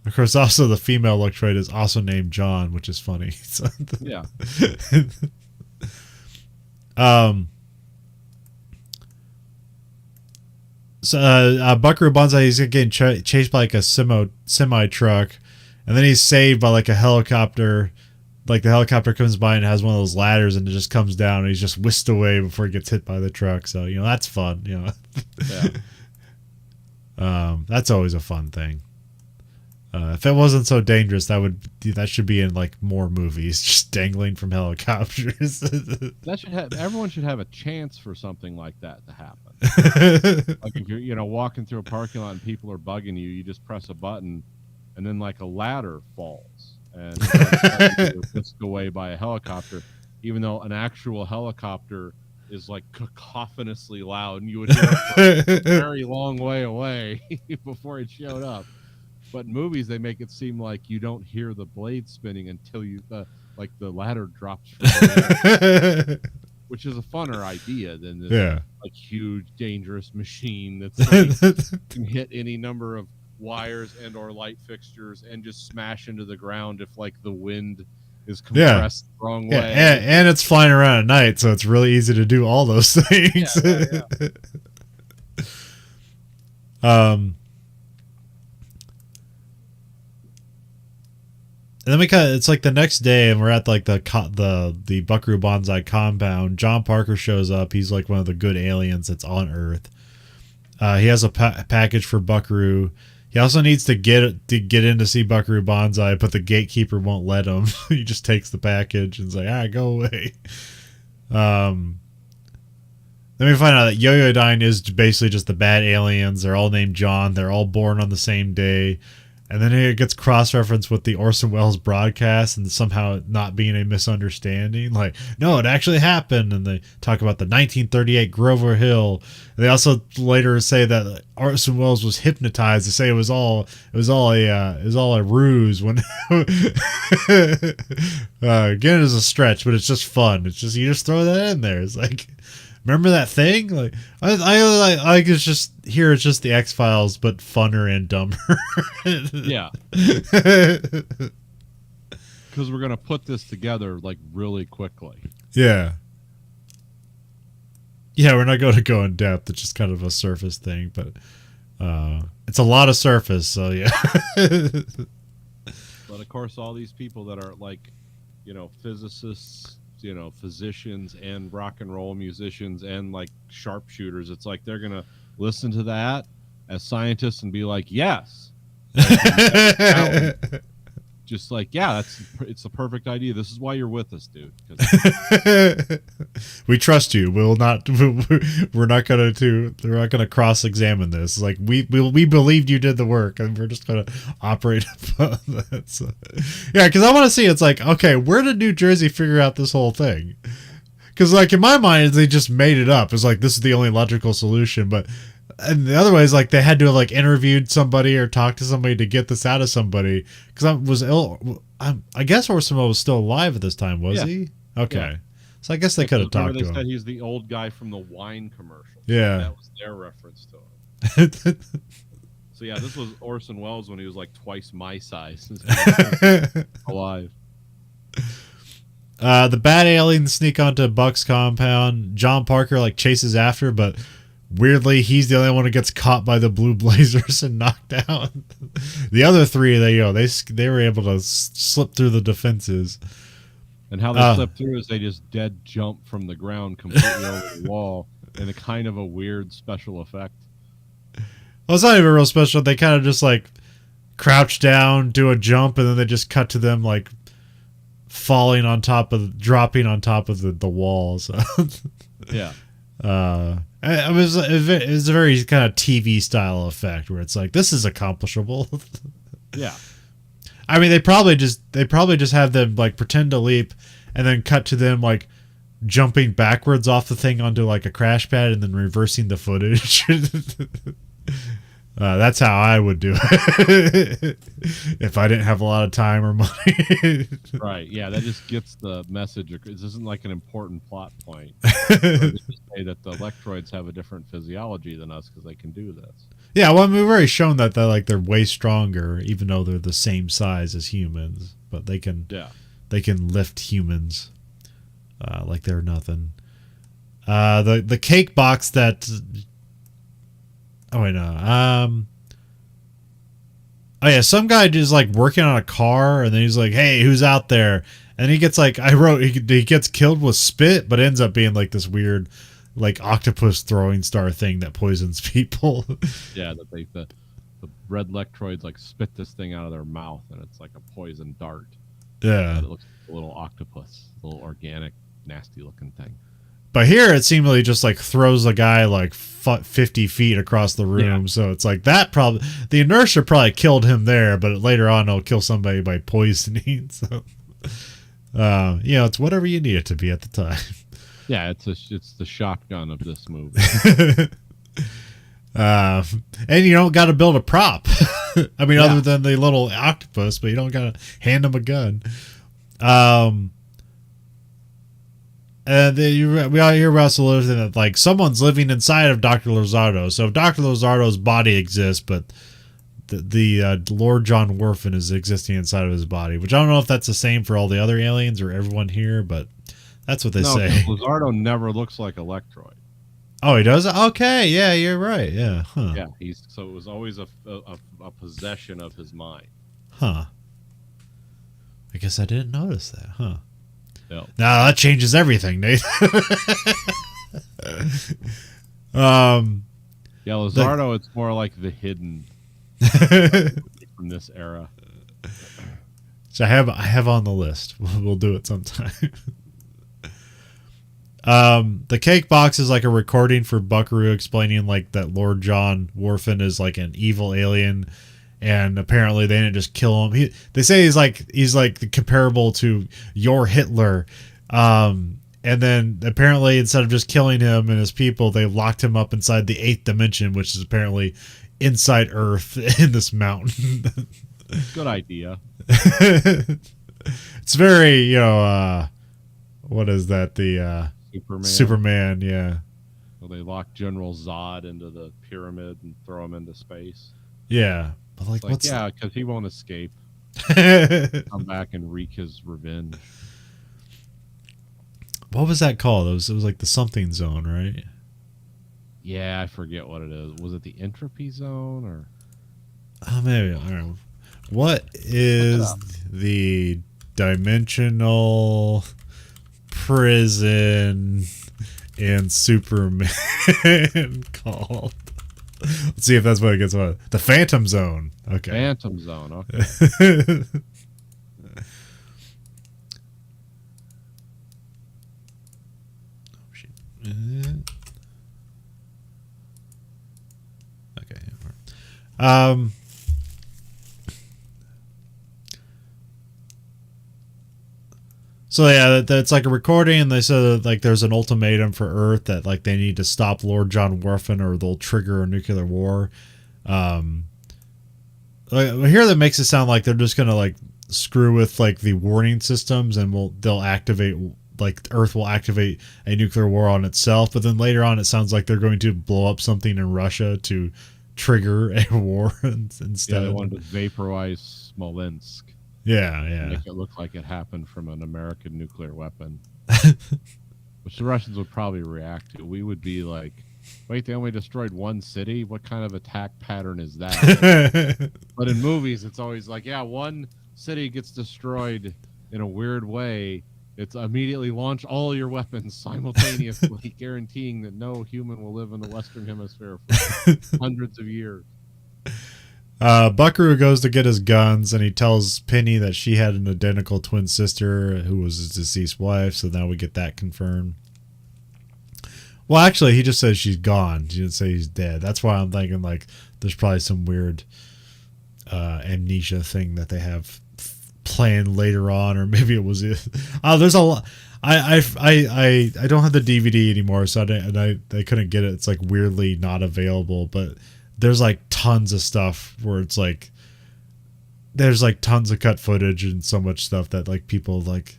A: Of course, also the female lectroid is also named John, which is funny.
B: Yeah.
A: Buckaroo Banzai, he's getting chased by like a semi truck, and then he's saved by like a helicopter. Like the helicopter comes by and has one of those ladders, and it just comes down, and he's just whisked away before he gets hit by the truck. So that's fun.
B: Yeah.
A: That's always a fun thing. If it wasn't so dangerous, that should be in like more movies, just dangling from helicopters.
B: Everyone should have a chance for something like that to happen. Like if you're walking through a parking lot and people are bugging you, you just press a button, and then like a ladder falls and you're whisked away by a helicopter, even though an actual helicopter is like cacophonously loud, and you would hear it from a very long way away before it showed up. But in movies, they make it seem like you don't hear the blade spinning until the ladder drops from the air, which is a funner idea than this like huge dangerous machine that's can hit any number of wires and or light fixtures and just smash into the ground if like the wind is compressed the wrong way.
A: And it's flying around at night, so it's really easy to do all those things. And then it's like the next day, and we're at like the Buckaroo Banzai compound. John Parker shows up. He's like one of the good aliens that's on Earth. He has a package for Buckaroo. He also needs to get in to see Buckaroo Banzai, but the gatekeeper won't let him. He just takes the package and is like, go away. Then we find out that Yo-Yo-Dine is basically just the bad aliens. They're all named John. They're all born on the same day. And then it gets cross-referenced with the Orson Welles broadcast and somehow not being a misunderstanding. Like, no, it actually happened. And they talk about the 1938 Grover Hill. And they also later say that Orson Welles was hypnotized to say it was all a ruse. When again, it's a stretch, but it's just fun. It's just you just throw that in there. It's like, remember that thing? Like I it's just here. It's just the X-Files, but funner and dumber.
B: Yeah. Because we're gonna put this together like really quickly.
A: Yeah. Yeah, we're not going to go in depth. It's just kind of a surface thing, but it's a lot of surface. So yeah.
B: But of course, all these people that are like, physicists, physicians and rock and roll musicians and like sharpshooters, it's like they're gonna listen to that as scientists and be like, yes. Just like, it's the perfect idea. This is why you're with us, dude.
A: We trust you. We're not gonna cross-examine this. Like we believed you did the work, and we're just gonna operate upon that. So, yeah, because I want to see. It's like, okay, where did New Jersey figure out this whole thing? Because like in my mind, they just made it up. It's like this is the only logical solution, but. And the other way is like they had to have like interviewed somebody or talked to somebody to get this out of somebody. Because I was ill. I guess Orson Welles was still alive at this time, was he? Okay, yeah. So I guess they could have talked to him.
B: They said he's the old guy from the wine commercial.
A: Yeah,
B: that was their reference to him. So yeah, this was Orson Welles when he was like twice my size. Alive.
A: The bad aliens sneak onto Buck's compound. John Parker like chases after, but. Weirdly, he's the only one who gets caught by the blue blazers and knocked out. The other three, they were able to slip through the defenses.
B: And how they slip through is they just dead jump from the ground completely over the wall in a kind of a weird special effect.
A: Well, it's not even real special. They kind of just like crouch down, do a jump, and then they just cut to them like dropping on top of the walls.
B: Yeah.
A: It was a very kind of TV style effect where it's like, this is accomplishable.
B: Yeah.
A: I mean, they probably just have them like pretend to leap and then cut to them like jumping backwards off the thing onto like a crash pad and then reversing the footage. That's how I would do it if I didn't have a lot of time or money.
B: Right. Yeah, that just gets the message. This isn't like an important plot point. Just say that the electroids have a different physiology than us because they can do this.
A: Yeah, well, I mean, we've already shown that they're way stronger, even though they're the same size as humans. But they can lift humans like they're nothing. The cake box that. Oh wait, no. Oh yeah, some guy is like working on a car, and then he's like, "Hey, who's out there?" And he gets like, he gets killed with spit, but ends up being like this weird, like octopus throwing star thing that poisons people.
B: Yeah, that the red electroids like spit this thing out of their mouth, and it's like a poison dart.
A: Yeah,
B: it looks like a little octopus, a little organic, nasty looking thing.
A: But here it seemingly just like throws the guy like 50 feet across the room. Yeah. So it's like that probably, the inertia probably killed him there, but later on it'll kill somebody by poisoning. So, it's whatever you need it to be at the time.
B: Yeah, it's the shotgun of this movie.
A: And you don't got to build a prop. I mean, other than the little octopus, but you don't got to hand him a gun. And we all hear about solution that like someone's living inside of Dr. Lizardo. So Dr. Lizardo's body exists, but the Lord John Worfen is existing inside of his body, which I don't know if that's the same for all the other aliens or everyone here, but that's what they say.
B: Lizardo never looks like Electroid.
A: Oh, he does? Okay, yeah, you're right. Yeah, huh.
B: Yeah, so it was always a possession of his mind.
A: Huh. I guess I didn't notice that, huh?
B: Yep.
A: Now that changes everything, Nathan.
B: Yeah, Lizardo, it's more like the hidden from this era.
A: So I have on the list. We'll do it sometime. The cake box is like a recording for Buckaroo explaining like that Lord John Worfen is like an evil alien, and apparently they didn't just kill him. They say he's like comparable to your Hitler. And then apparently instead of just killing him and his people, they locked him up inside the 8th dimension, which is apparently inside Earth in this mountain.
B: Good idea.
A: It's very, what is that? The Superman, yeah.
B: Well, they lock General Zod into the pyramid and throw him into space.
A: Yeah. But
B: because he won't escape. Come back and wreak his revenge.
A: What was that called? It was like the something zone, right?
B: Yeah, I forget what it is. Was it the entropy zone or?
A: Maybe. I don't know. What is the dimensional prison in Superman called? Let's see if that's what it gets on. The Phantom Zone. Okay.
B: Phantom Zone. Okay.
A: Okay. So yeah, that's like a recording, and they said that like there's an ultimatum for Earth that like they need to stop Lord John Worfen or they'll trigger a nuclear war. Here that makes it sound like they're just gonna like screw with like the warning systems, and they'll activate, like Earth will activate a nuclear war on itself. But then later on, it sounds like they're going to blow up something in Russia to trigger a war instead.
B: Yeah, they wanted to vaporize Smolensk.
A: Yeah.
B: Make it look like it happened from an American nuclear weapon. Which the Russians would probably react to. We would be like, wait, they only destroyed one city? What kind of attack pattern is that? But in movies, it's always like, yeah, one city gets destroyed in a weird way. It's immediately launch all your weapons simultaneously, guaranteeing that no human will live in the Western Hemisphere for hundreds of years.
A: Buckaroo goes to get his guns, and he tells Penny that she had an identical twin sister who was his deceased wife, so now we get that confirmed. Well, actually, he just says she's gone. He didn't say he's dead. That's why I'm thinking, like, there's probably some weird amnesia thing that they have playing later on, or maybe it was there's a lot. I don't have the DVD anymore, so I couldn't get it. It's like weirdly not available, but there's like tons of stuff where it's like there's like tons of cut footage and so much stuff that like people like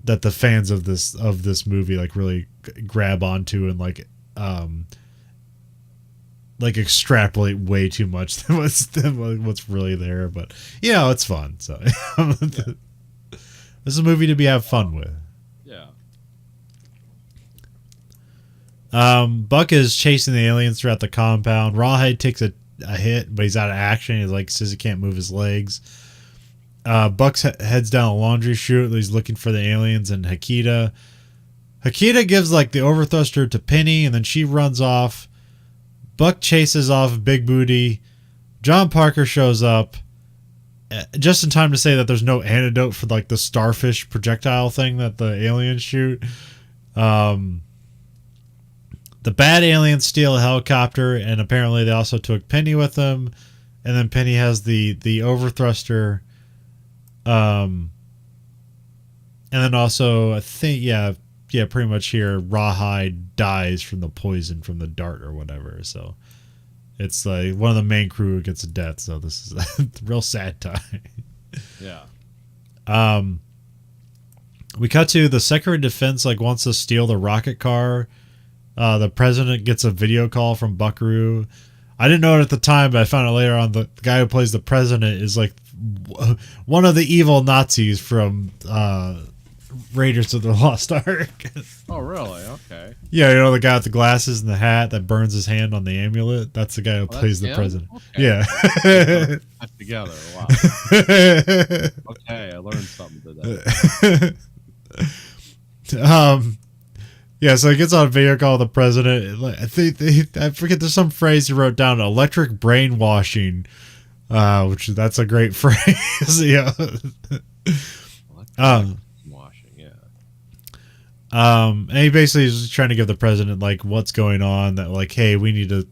A: that the fans of this movie like really grab onto and like extrapolate way too much than what's really there. But it's fun. So this is a movie to have fun with.
B: Yeah.
A: Buck is chasing the aliens throughout the compound. Rawhide takes a hit, but he's out of action. He like says he can't move his legs. Buck heads down a laundry chute. He's looking for the aliens and Hakita. Hakita gives like the overthruster to Penny, and then she runs off. Buck chases off Big Booty. John Parker shows up just in time to say that there's no antidote for like the starfish projectile thing that the aliens shoot. The bad aliens steal a helicopter, and apparently they also took Penny with them. And then Penny has the overthruster. And then also I think pretty much here Rawhide dies from the poison from the dart or whatever. So it's like one of the main crew gets a death. So this is a real sad time.
B: Yeah.
A: We cut to the Secretary of Defense like wants to steal the rocket car. The president gets a video call from Buckaroo. I didn't know it at the time, but I found out later on the guy who plays the president is like one of the evil Nazis from Raiders of the Lost Ark.
B: Oh, really? Okay.
A: Yeah, the guy with the glasses and the hat that burns his hand on the amulet. That's the guy who plays the president. Okay. Yeah.
B: That's together. Wow. Okay, I learned something today.
A: Yeah, so he gets on a video call with the president. I forget, there's some phrase he wrote down, electric brainwashing, which that's a great phrase. Yeah.
B: Washing, yeah.
A: And he basically is trying to give the president like what's going on, that like, hey, we need to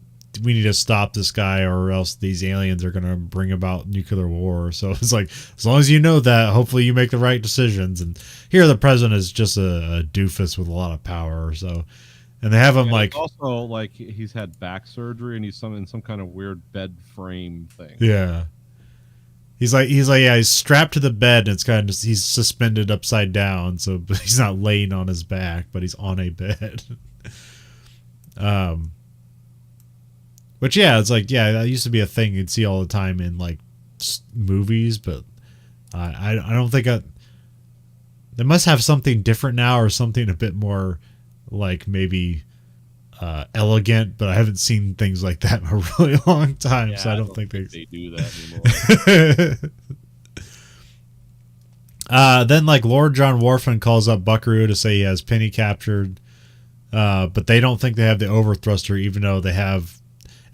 A: stop this guy or else these aliens are going to bring about nuclear war. So it's like, as long as you know that, hopefully you make the right decisions. And here the president is just a doofus with a lot of power. So, and they have him like
B: also like he's had back surgery and he's in some kind of weird bed frame thing.
A: Yeah. He's like, yeah, he's strapped to the bed and it's kind of just, he's suspended upside down. So but he's not laying on his back, but he's on a bed. But yeah, it's like, yeah, that used to be a thing you'd see all the time in like movies, but I don't think they must have something different now or something a bit more like maybe elegant, but I haven't seen things like that in a really long time, yeah, so I don't think they
B: do that
A: anymore. Then like Lord John Warfin calls up Buckaroo to say he has Penny captured, but they don't think they have the overthruster, even though they have.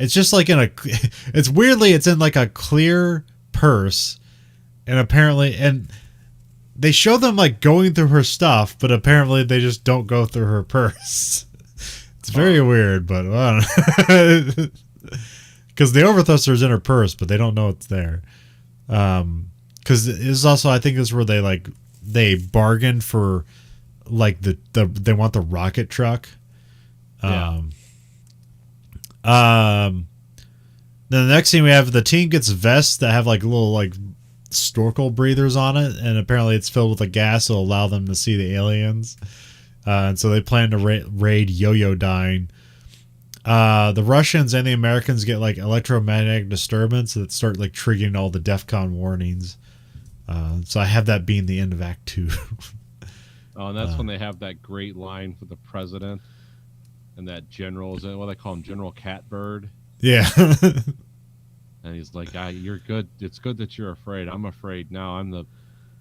A: It's just like it's weirdly, it's in like a clear purse, and apparently, and they show them like going through her stuff, but apparently they just don't go through her purse. It's very weird, but I don't know. Because the overthruster is in her purse, but they don't know it's there. Because it's also, I think this is where they bargained for like they want the rocket truck.
B: Yeah.
A: Then the next thing we have, the team gets vests that have like little like snorkel breathers on it, and apparently it's filled with a gas that will allow them to see the aliens. And so they plan to raid Yo-Yo-Dine. The Russians and the Americans get like electromagnetic disturbance that start like triggering all the DEFCON warnings. So I have that being the end of Act 2.
B: Oh, and that's when they have that great line for the president and that general, is that what they call him, General Catbird?
A: Yeah.
B: And he's like, "You're good. It's good that you're afraid. I'm afraid now.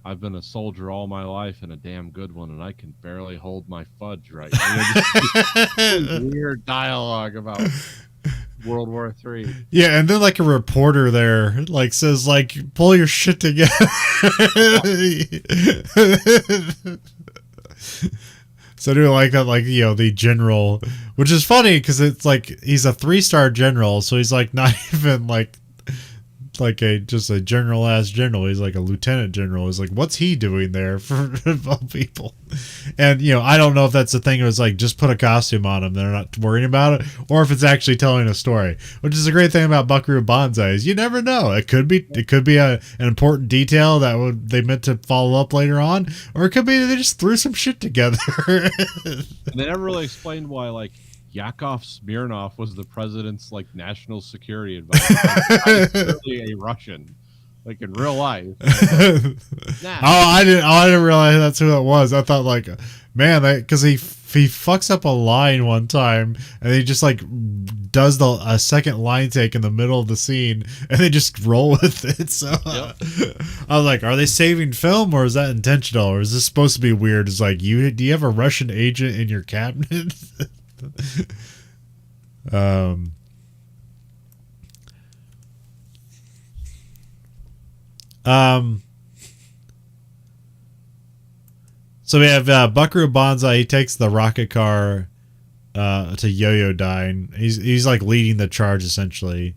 B: I've been a soldier all my life and a damn good one, and I can barely hold my fudge right now." Weird dialogue about World War III.
A: Yeah, and then like a reporter there like says like, "Pull your shit together." So I do like that, like, you know, the general, which is funny because it's like he's a 3-star general, so he's like not even like like just a general ass general. He's like a lieutenant general. He's like, what's he doing there for all people? And I don't know if that's the thing. It was like just put a costume on him. They're not worrying about it, or if it's actually telling a story. Which is a great thing about Buckaroo Banzai is you never know. It could be an important detail that they meant to follow up later on, or it could be they just threw some shit together.
B: And they never really explained why like Yakov Smirnov was the president's like national security advisor. Really a Russian, like in real life. Nah.
A: I didn't realize that's who it was. I thought like, man, because he fucks up a line one time and he just like does a second line take in the middle of the scene and they just roll with it. So yep. I was like, are they saving film or is that intentional or is this supposed to be weird? It's like do you have a Russian agent in your cabinet? So we have Buckaroo Banzai. He takes the rocket car to Yo-Yo Dine. He's like leading the charge essentially.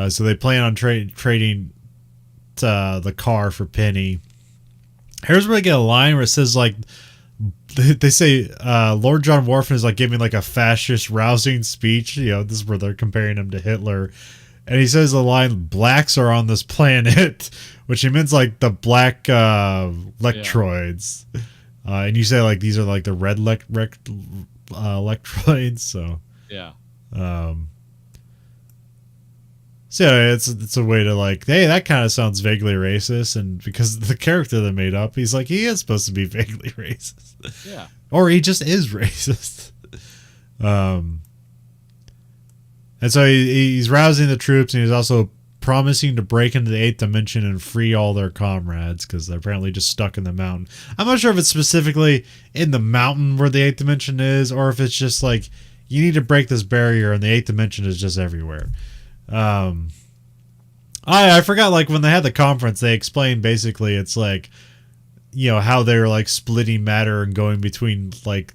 A: So they plan on trading the car for Penny. Here's where we get a line where it says like, they say Lord John Warfin is like giving like a fascist rousing speech. This is where they're comparing him to Hitler. And he says the line, blacks are on this planet, which he means like the black electroids. Yeah. And you say like these are like the red electroids. So
B: yeah.
A: So yeah, it's a way to like, hey, that kind of sounds vaguely racist, and because the character they made up, he's like he is supposed to be vaguely racist.
B: Yeah.
A: Or he just is racist. And so he's rousing the troops, and he's also promising to break into the 8th dimension and free all their comrades because they're apparently just stuck in the mountain. I'm not sure if it's specifically in the mountain where the 8th dimension is, or if it's just like you need to break this barrier and the 8th dimension is just everywhere. I forgot, like when they had the conference, they explained basically it's like, how they're like splitting matter and going between like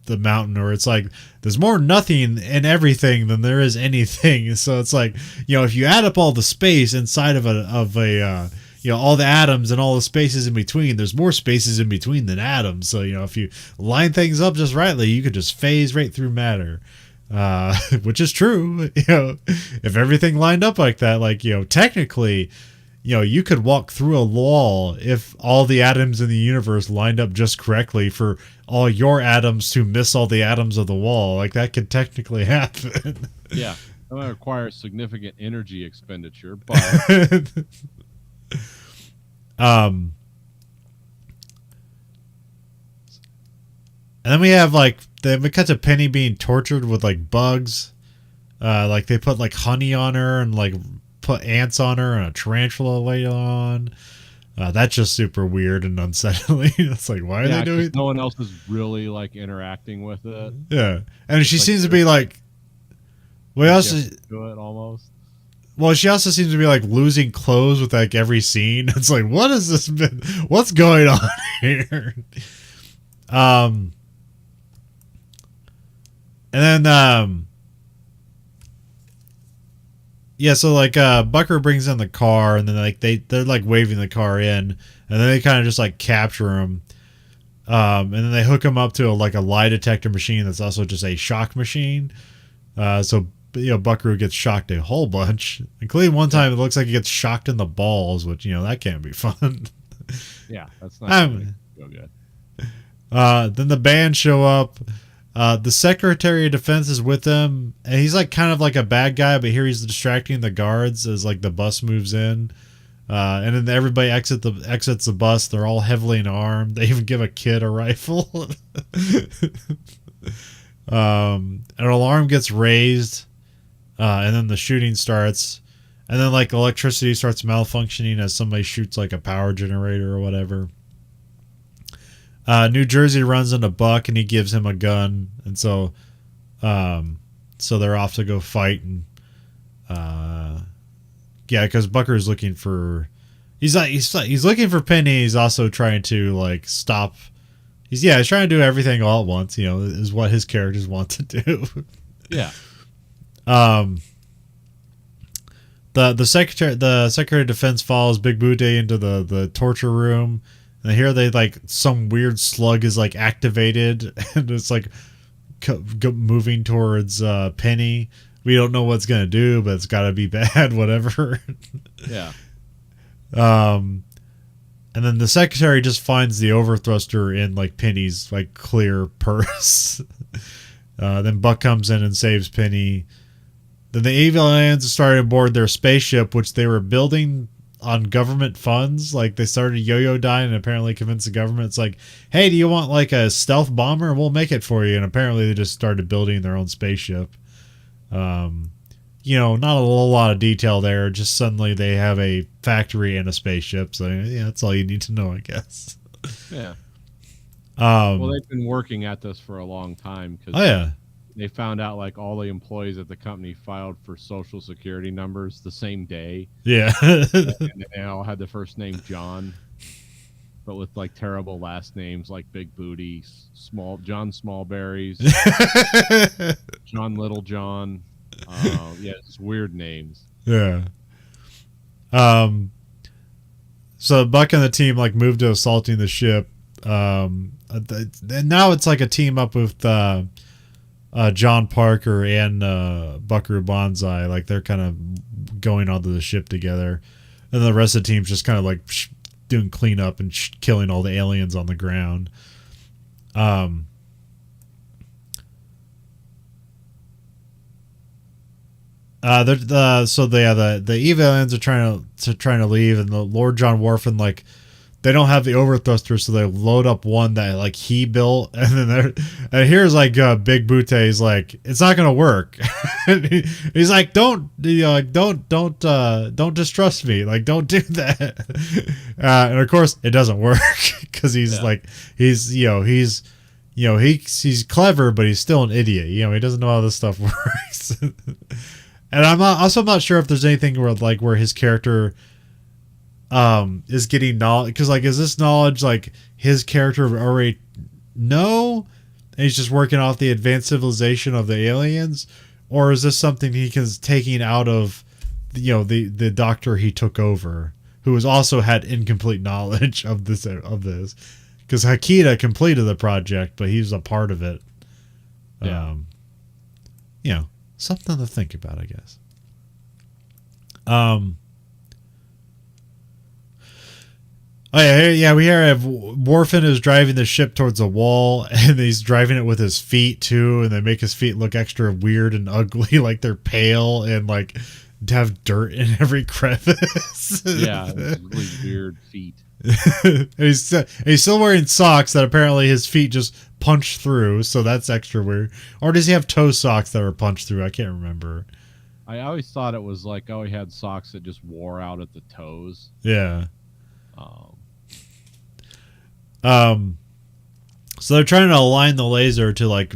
A: the mountain, or it's like there's more nothing in everything than there is anything. So it's like, if you add up all the space inside of a all the atoms and all the spaces in between, there's more spaces in between than atoms. So if you line things up just rightly, you could just phase right through matter. Which is true. If everything lined up like that, like technically, you could walk through a wall if all the atoms in the universe lined up just correctly for all your atoms to miss all the atoms of the wall. Like that could technically happen.
B: Yeah, that might require significant energy expenditure, but
A: and then we have like we cut to Penny being tortured with like bugs. Like they put like honey on her and like put ants on her and a tarantula later on. That's just super weird and unsettling. It's like, why are they doing?
B: No one else is really like interacting with it.
A: Yeah, and she seems to be like. We also
B: do it almost.
A: Well, she also seems to be like losing clothes with like every scene. It's like, what is this? What's going on here? And then, yeah, so like Buckaroo brings in the car, and then like they're like waving the car in, and then they kind of just like capture him, and then they hook him up to a lie detector machine that's also just a shock machine. So Buckaroo gets shocked a whole bunch, including one time it looks like he gets shocked in the balls, which that can't be fun.
B: Yeah, that's not really good.
A: Then the band show up. The Secretary of Defense is with them, and he's like kind of like a bad guy, but here he's distracting the guards as like the bus moves in. And then everybody exits the bus. They're all heavily armed. They even give a kid a rifle. An alarm gets raised, and then the shooting starts, and then like electricity starts malfunctioning as somebody shoots like a power generator or whatever. New Jersey runs into Buck and he gives him a gun, and so they're off to go fight, and because Buckaroo's looking for he's looking for Penny. He's also trying to like stop. He's trying to do everything all at once. Is what his characters want to do.
B: Yeah.
A: the Secretary of Defense follows Big Bude into the torture room, and here they like some weird slug is like activated, and it's like moving towards Penny. We don't know what's gonna do, but it's gotta be bad, whatever.
B: Yeah.
A: And then the secretary just finds the overthruster in like Penny's like clear purse. Then Buck comes in and saves Penny. Then the evil aliens started aboard their spaceship, which they were building on government funds. Like they started yo-yo dying and apparently convinced the government, it's like, hey, do you want like a stealth bomber? We'll make it for you. And apparently they just started building their own spaceship. Not a lot of detail there. Just suddenly they have a factory and a spaceship. So yeah, that's all you need to know, I guess.
B: Yeah. Well, they've been working at this for a long time because they found out like all the employees at the company filed for Social Security numbers the same day.
A: Yeah.
B: And they all had the first name John, but with like terrible last names like Big Booty, John Smallberries, John Little John. It's weird names.
A: Yeah. So Buck and the team like moved to assaulting the ship. And now it's like a team up with John Parker and Buckaroo Banzai. Like they're kind of going onto the ship together, and the rest of the team's just kind of like doing cleanup and killing all the aliens on the ground. The evil aliens are trying to leave, and the Lord John Worfen, like, they don't have the overthruster, so they load up one that like he built, and then here's like Big Bute's like, it's not gonna work. He's like, don't distrust me, like don't do that. And of course it doesn't work because he's he's clever, but he's still an idiot. He doesn't know how this stuff works. And I'm not sure if there's anything where his character is getting knowledge, because like, is this knowledge like his character already know and he's just working off the advanced civilization of the aliens, or is this something he's taking out of the doctor he took over, who has also had incomplete knowledge of this because Hakita completed the project, but he's a part of it. Something to think about, I guess. We have Worfen is driving the ship towards a wall, and he's driving it with his feet too, and they make his feet look extra weird and ugly, like they're pale and like have dirt in every crevice.
B: Yeah, really weird feet.
A: He's still wearing socks that apparently his feet just punch through, so that's extra weird. Or does he have toe socks that are punched through? I can't remember.
B: I always thought it was like, he had socks that just wore out at the toes.
A: Yeah. So they're trying to align the laser to like,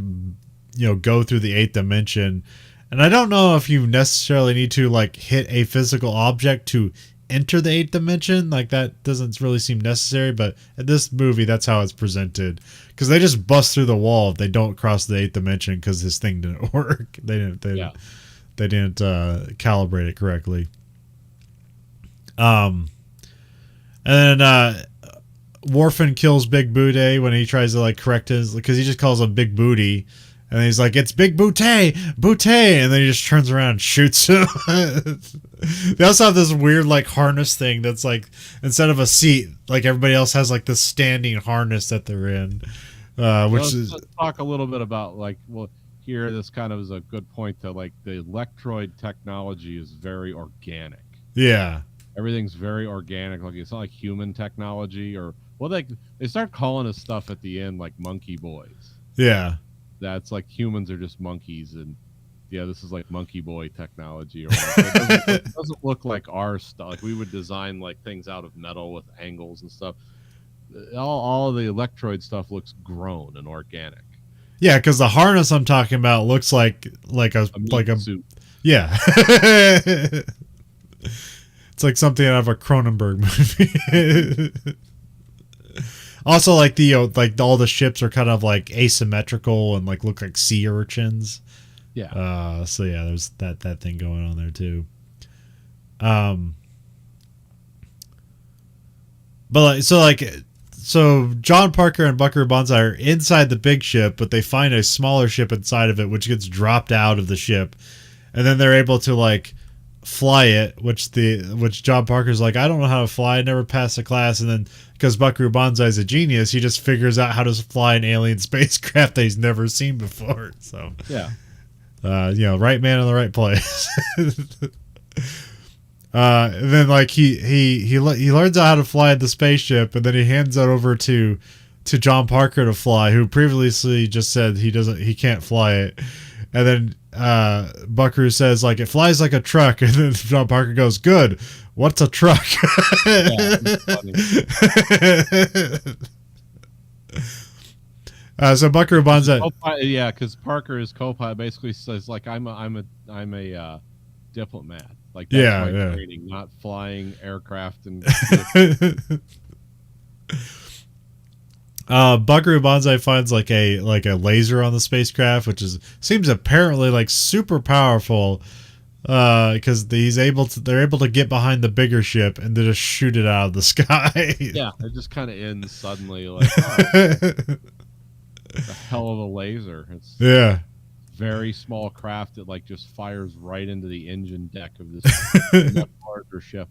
A: go through the 8th dimension. And I don't know if you necessarily need to like hit a physical object to enter the 8th dimension. Like that doesn't really seem necessary, but in this movie that's how it's presented, because they just bust through the wall if they don't cross the 8th dimension because this thing didn't work. They didn't calibrate it correctly. And then Worfen kills Big Booty when he tries to like correct his, because he just calls him Big Booty. And he's like, it's Big Booty, and then he just turns around and shoots him. They also have this weird like harness thing that's like, instead of a seat, like everybody else has like this standing harness that they're in. Let's
B: talk a little bit about here this kind of is a good point to like the electroid technology is very organic.
A: Yeah.
B: Everything's very organic. Like it's not like human technology they start calling us stuff at the end like monkey boys.
A: Yeah.
B: That's like humans are just monkeys, and this is like monkey boy technology. Or it doesn't look like our stuff. Like we would design like things out of metal with angles and stuff. All the electroid stuff looks grown and organic.
A: Yeah, because the harness I'm talking about looks like a
B: suit.
A: Yeah. It's like something out of a Cronenberg movie. Also, like all the ships are kind of like asymmetrical and like look like sea urchins.
B: Yeah.
A: So yeah, there's that thing going on there too. Um, but so John Parker and Buckaroo Banzai are inside the big ship, but they find a smaller ship inside of it, which gets dropped out of the ship, and then they're able to like fly it, which John Parker's like, I don't know how to fly, I never passed the class, and then because Buckaroo Banzai's a genius, he just figures out how to fly an alien spacecraft that he's never seen before. So
B: yeah,
A: right man in the right place. And then like he learns out how to fly the spaceship, and then he hands that over to John Parker to fly, who previously just said he can't fly it. And then Buckaroo says like, it flies like a truck, and then John Parker goes, good, what's a truck? So Buckaroo Banzai,
B: yeah, because Parker is co-pilot, basically says like, I'm a diplomat, like that's my training, not flying aircraft and
A: Buckaroo Banzai finds like a laser on the spacecraft, which seems apparently like super powerful, because they're able to get behind the bigger ship and they just shoot it out of the sky.
B: Yeah, it just kind of ends suddenly, like, oh, the hell of a laser. It's very small craft that like just fires right into the engine deck of this much larger ship.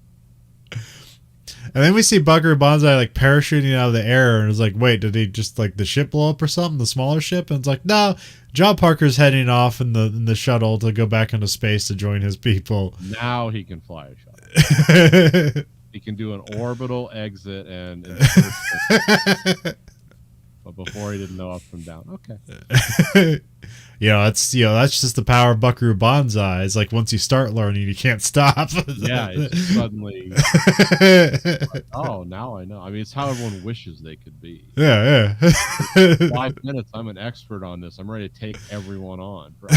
A: And then we see Buckaroo Banzai like parachuting out of the air, and it's like, wait, did he just like the ship blow up or something, the smaller ship? And it's like, no, John Parker's heading off in the shuttle to go back into space to join his people.
B: Now he can fly a shuttle. He can do an orbital exit and but before he didn't know up from down. Okay.
A: That's just the power of Buckaroo Banzai. It's like once you start learning, you can't stop.
B: Yeah, it's suddenly like, oh, now I know. I mean, it's how everyone wishes they could be.
A: Yeah.
B: 5 minutes, I'm an expert on this. I'm ready to take everyone on. For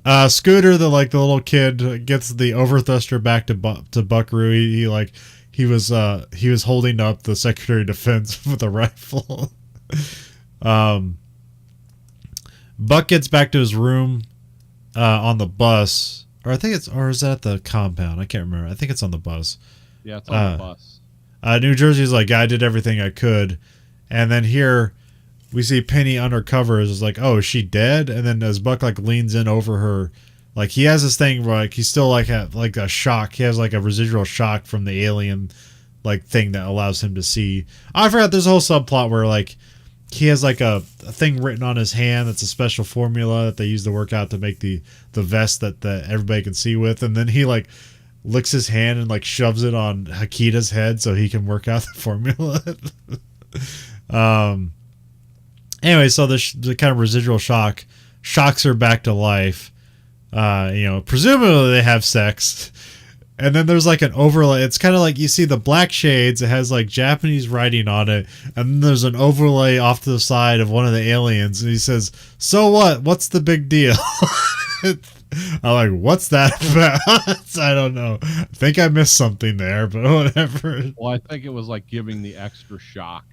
B: all
A: Scooter, the little kid, gets the overthruster back to Buckaroo. He was holding up the Secretary of Defense with a rifle. Buck gets back to his room on the bus, or is that at the compound? I can't remember. I think it's on the bus.
B: Yeah, it's on the bus.
A: New Jersey's like, I did everything I could, and then here we see Penny undercover is like, oh, is she dead? And then as Buck like leans in over her, like he has this thing where like he's still like a shock. He has like a residual shock from the alien like thing that allows him to see. I forgot there's a whole subplot where like he has like a thing written on his hand that's a special formula that they use to work out to make the vest that everybody can see with, and then he like licks his hand and like shoves it on Hakita's head so he can work out the formula. Anyway, so the kind of residual shock shocks her back to life. Presumably they have sex, and then there's like an overlay. It's kind of like you see the black shades. It has like Japanese writing on it, and then there's an overlay off to the side of one of the aliens, and he says, "So what? What's the big deal?" I'm like, "What's that about?" I don't know. I think I missed something there, but whatever.
B: Well, I think it was like giving the extra shock.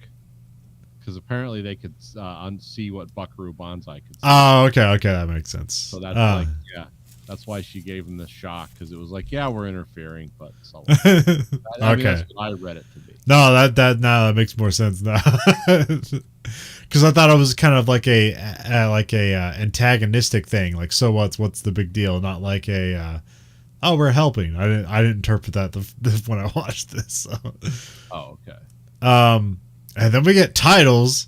B: Because apparently they could unsee what Buckaroo Banzai could see.
A: Oh, okay, that makes sense.
B: So that's that's why she gave him the shock, because it was like, yeah, we're interfering, but so okay, that's what I read it to be.
A: No, that makes more sense now. Because I thought it was kind of like a antagonistic thing, like so what's the big deal? Not like oh, we're helping. I didn't interpret that when I watched this. So.
B: Oh, okay.
A: And then we get titles.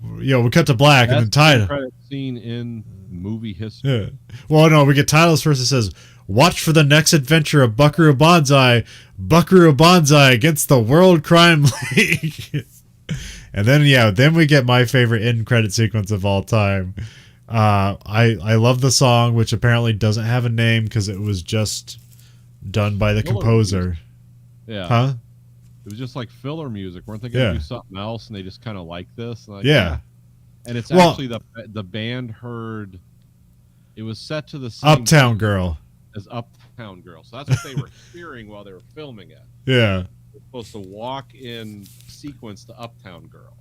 A: We cut to black.
B: That's
A: and then title.
B: Credit scene in movie history.
A: Yeah. Well, no, we get titles first. It says, "Watch for the next adventure of Buckaroo Banzai. Buckaroo Banzai against the World Crime League." And then we get my favorite end credit sequence of all time. I love the song, which apparently doesn't have a name because it was just done by the composer.
B: Yeah.
A: Huh?
B: It was just like filler music. Weren't they going to do something else, and they just kind of like this? And and it's actually the band heard. It was set to the same
A: Uptown Girl
B: as Uptown Girl, so that's what they were hearing while they were filming it.
A: Yeah,
B: they're supposed to walk in sequence to Uptown Girl,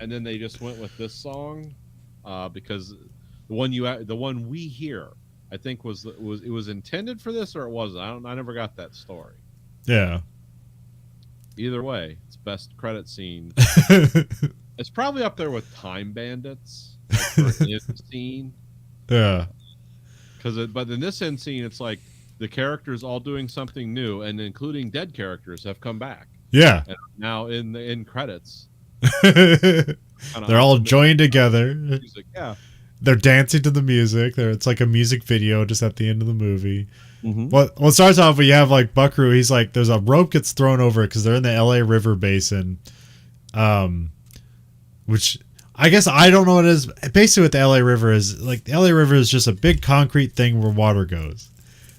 B: and then they just went with this song because the one we hear, I think was it was intended for this or it wasn't. I never got that story.
A: Yeah.
B: Either way, it's best credit scene. It's probably up there with Time Bandits, like for an end scene.
A: Yeah.
B: But in this end scene, it's like the characters all doing something new, and including dead characters have come back.
A: Yeah.
B: And now in the end credits,
A: They're all joined together.
B: Music. Yeah.
A: They're dancing to the music. It's like a music video just at the end of the movie.
B: Mm-hmm.
A: Well, it starts off, we have like Buckaroo. He's like, there's a rope gets thrown over because they're in the LA River Basin. Which I guess I don't know what it is. Basically, what the LA River is, like, the LA River is just a big concrete thing where water goes.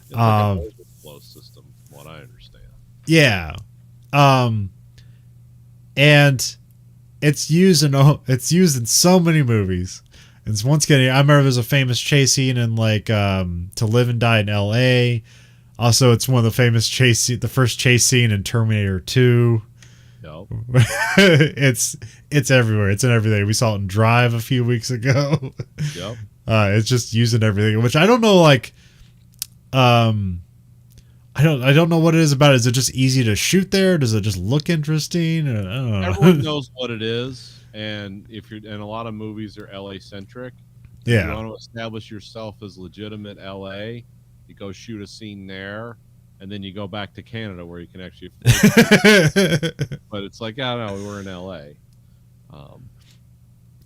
B: It's like an overflow system, from what I understand.
A: Yeah. And it's used in so many movies. And once again, I remember there's a famous chase scene in like To Live and Die in L.A. Also, it's one of the first chase scene in Terminator 2.
B: Yep.
A: It's everywhere. It's in everything. We saw it in Drive a few weeks ago.
B: Yep.
A: It's just used in everything, which I don't know. Like, I don't know what it is about it. Is it just easy to shoot there? Does it just look interesting? I don't know.
B: Everyone knows what it is, and a lot of movies are LA centric.
A: Yeah.
B: If you want to establish yourself as legitimate LA, you go shoot a scene there, and then you go back to Canada where you can actually afford it. But it's like, I don't know, we're in LA.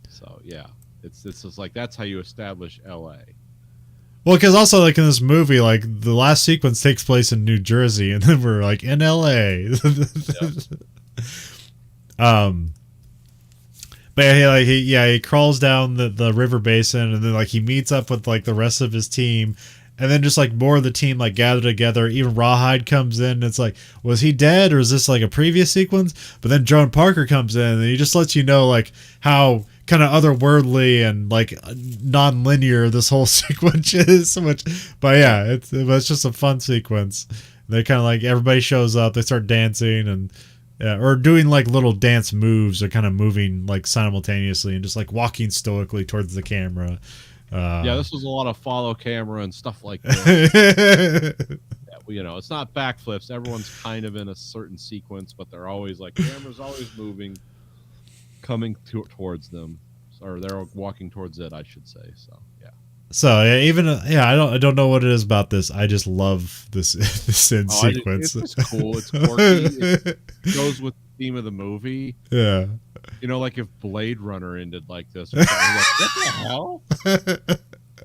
B: So yeah, it's just like that's how you establish LA.
A: Well, because also, like, in this movie, like, the last sequence takes place in New Jersey, and then we're, like, in L.A. But he crawls down the river basin, and then, like, he meets up with, like, the rest of his team, and then just, like, more of the team, like, gather together. Even Rawhide comes in, and it's like, was he dead, or is this, like, a previous sequence? But then Joan Parker comes in, and he just lets you know, like, how kind of otherworldly and like non-linear this whole sequence is. But yeah, it's just a fun sequence. They kind of like, everybody shows up, they start dancing and or doing like little dance moves, or kind of moving like simultaneously and just like walking stoically towards the camera.
B: Yeah, this was a lot of follow camera and stuff like that. You know, it's not backflips. Everyone's kind of in a certain sequence, but they're always like, camera's always moving, coming towards them, or they're walking towards it, I should say. So yeah.
A: So yeah, I don't know what it is about this. I just love this end sequence.
B: It's just cool. It's quirky. It goes with the theme of the movie.
A: Yeah.
B: You know, like if Blade Runner ended like this, like, what the hell?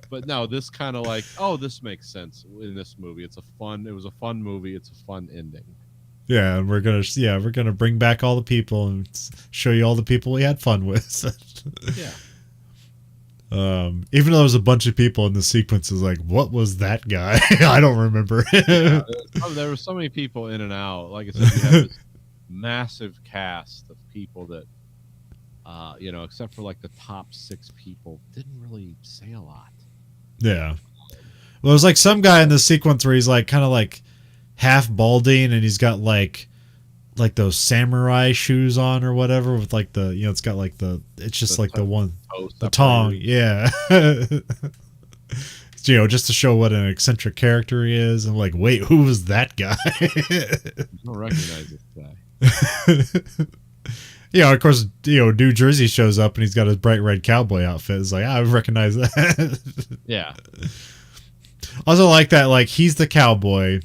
B: But no, this kind of like, oh, this makes sense in this movie. It was a fun movie. It's a fun ending.
A: Yeah, and we're gonna bring back all the people and show you all the people we had fun with.
B: Yeah.
A: Even though there was a bunch of people in the sequences, like, what was that guy? I don't remember.
B: Yeah, there were so many people in and out. Like I said, you have this massive cast of people that, you know, except for like the top 6 people, didn't really say a lot.
A: Yeah. Well, there's like some guy in the sequence where he's like kind of like half balding, and he's got like those samurai shoes on or whatever with like the, you know, it's got like it's just like the tongue. Yeah. You know, just to show what an eccentric character he is. I'm like, wait, who was that guy?
B: I don't recognize this guy.
A: Yeah, of course, you know, New Jersey shows up and he's got his bright red cowboy outfit. It's like, I recognize that.
B: Yeah.
A: Also like that, like, he's the cowboy.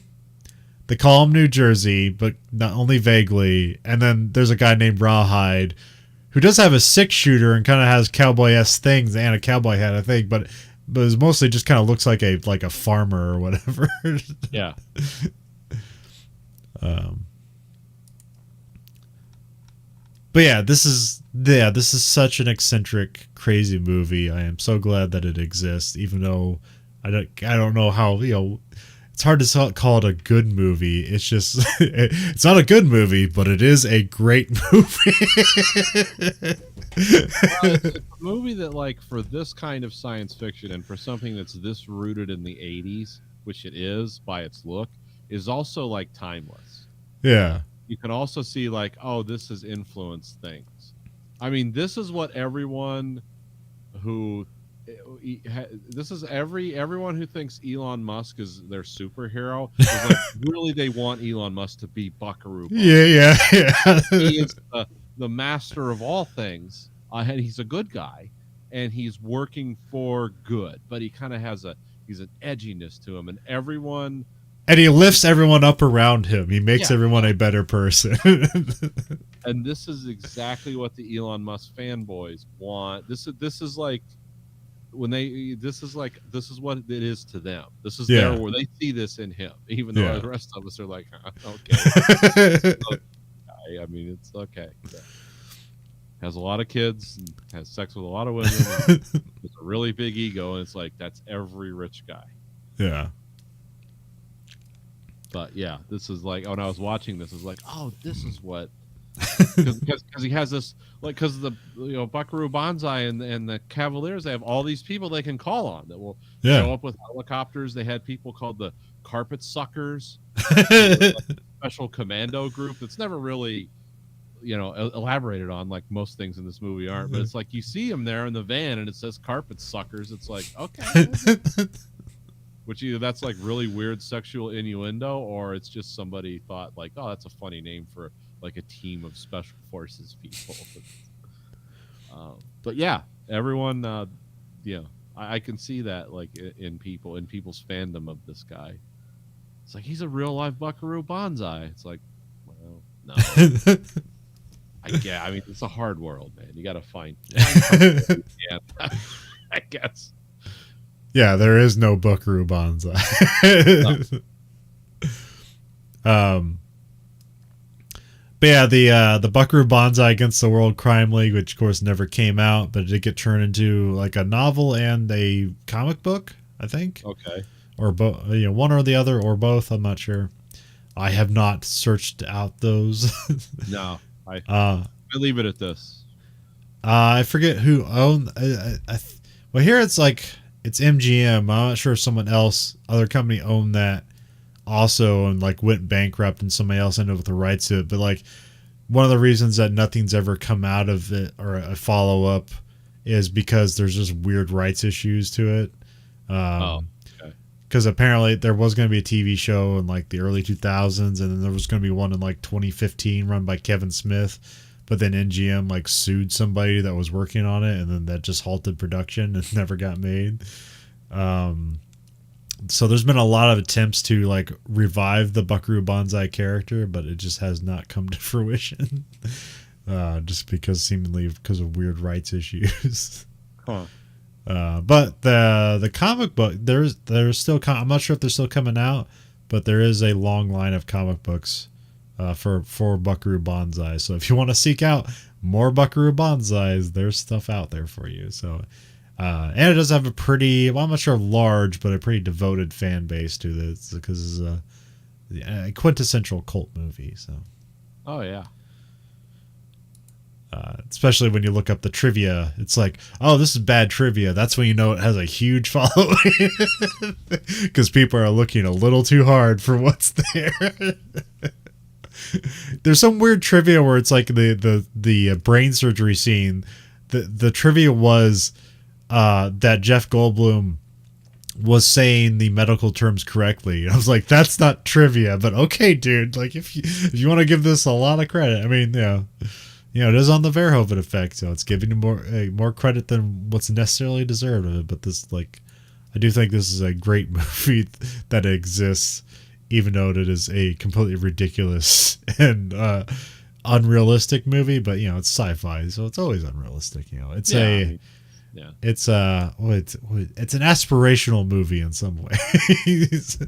A: They call him New Jersey, but not only vaguely. And then there's a guy named Rawhide who does have a 6-shooter and kind of has cowboy-esque things and a cowboy hat, I think, but it mostly just kind of looks like a farmer or whatever.
B: Yeah.
A: But yeah, this is such an eccentric, crazy movie. I am so glad that it exists, even though I don't know how, you know, it's hard to call it a good movie. It's just, it's not a good movie, but it is a great movie.
B: It's a movie that, like, for this kind of science fiction and for something that's this rooted in the 80s, which it is by its look, is also, like, timeless.
A: Yeah.
B: You can also see, like, oh, this has influenced things. I mean, this is what everyone who this is everyone who thinks Elon Musk is their superhero is like really they want Elon Musk to be Buckaroo Banzai.
A: Yeah.
B: He is the master of all things, and he's a good guy, and he's working for good, but he kind of has he's an edginess to him, and everyone.
A: And he lifts everyone up around him. He makes
B: Yeah.
A: everyone a better person.
B: And this is exactly what the Elon Musk fanboys want. This is like when this is what it is to them. This is their where they see this in him, even though the rest of us are like, okay. I mean, it's okay. Yeah. Has a lot of kids, and has sex with a lot of women. Has a really big ego, and it's like that's every rich guy.
A: Yeah.
B: But yeah, this is like when I was watching this, I was like, oh, this is what. Because he has this, like, because the Buckaroo Banzai and the Cavaliers, they have all these people they can call on that will show up with helicopters. They had people called the Carpet Suckers, like special commando group. It's never really, elaborated on like most things in this movie aren't. But it's like you see them there in the van and it says Carpet Suckers. It's like okay. Which either that's like really weird sexual innuendo, or it's just somebody thought like, oh, that's a funny name for like a team of special forces people. But yeah, everyone, I can see that like in people's fandom of this guy. It's like he's a real life Buckaroo Banzai. It's like, well, no. I mean, it's a hard world, man. You got to find. Yeah, I guess.
A: Yeah, there is no Buckaroo Banzai. But yeah, the Buckaroo Banzai Against the World Crime League, which of course never came out, but it did get turned into like a novel and a comic book, I think.
B: Okay.
A: Or both, one or the other, or both. I'm not sure. I have not searched out those.
B: No, I leave it at this.
A: I forget who owned. Well, here it's like. It's MGM. I'm not sure if someone else, other company owned that also and like went bankrupt and somebody else ended up with the rights to it. But like one of the reasons that nothing's ever come out of it or a follow up is because there's just weird rights issues to it. Because apparently there was going to be a TV show in like the early 2000s and then there was going to be one in like 2015 run by Kevin Smith. But then MGM like sued somebody that was working on it, and then that just halted production and never got made. So there's been a lot of attempts to like revive the Buckaroo Banzai character, but it just has not come to fruition. Just seemingly because of weird rights issues.
B: Huh.
A: But the comic book there's still I'm not sure if they're still coming out, but there is a long line of comic books. For Buckaroo Banzai. So if you want to seek out more Buckaroo Banzais, there's stuff out there for you. So, and it does have a pretty, well, I'm not sure large, but a pretty devoted fan base to this because it's a quintessential cult movie. So,
B: oh yeah.
A: Especially when you look up the trivia, it's like, oh, this is bad trivia. That's when you know it has a huge following because people are looking a little too hard for what's there. There's some weird trivia where it's like the brain surgery scene. The trivia was that Jeff Goldblum was saying the medical terms correctly. And I was like, that's not trivia, but okay, dude. Like if you want to give this a lot of credit, I mean, it is on the Verhoeven Effect, so it's giving you more credit than what's necessarily deserved of it. But this, like, I do think this is a great movie that exists. Even though it is a completely ridiculous and unrealistic movie, but it's sci-fi, so it's always unrealistic. It's it's an aspirational movie in some ways.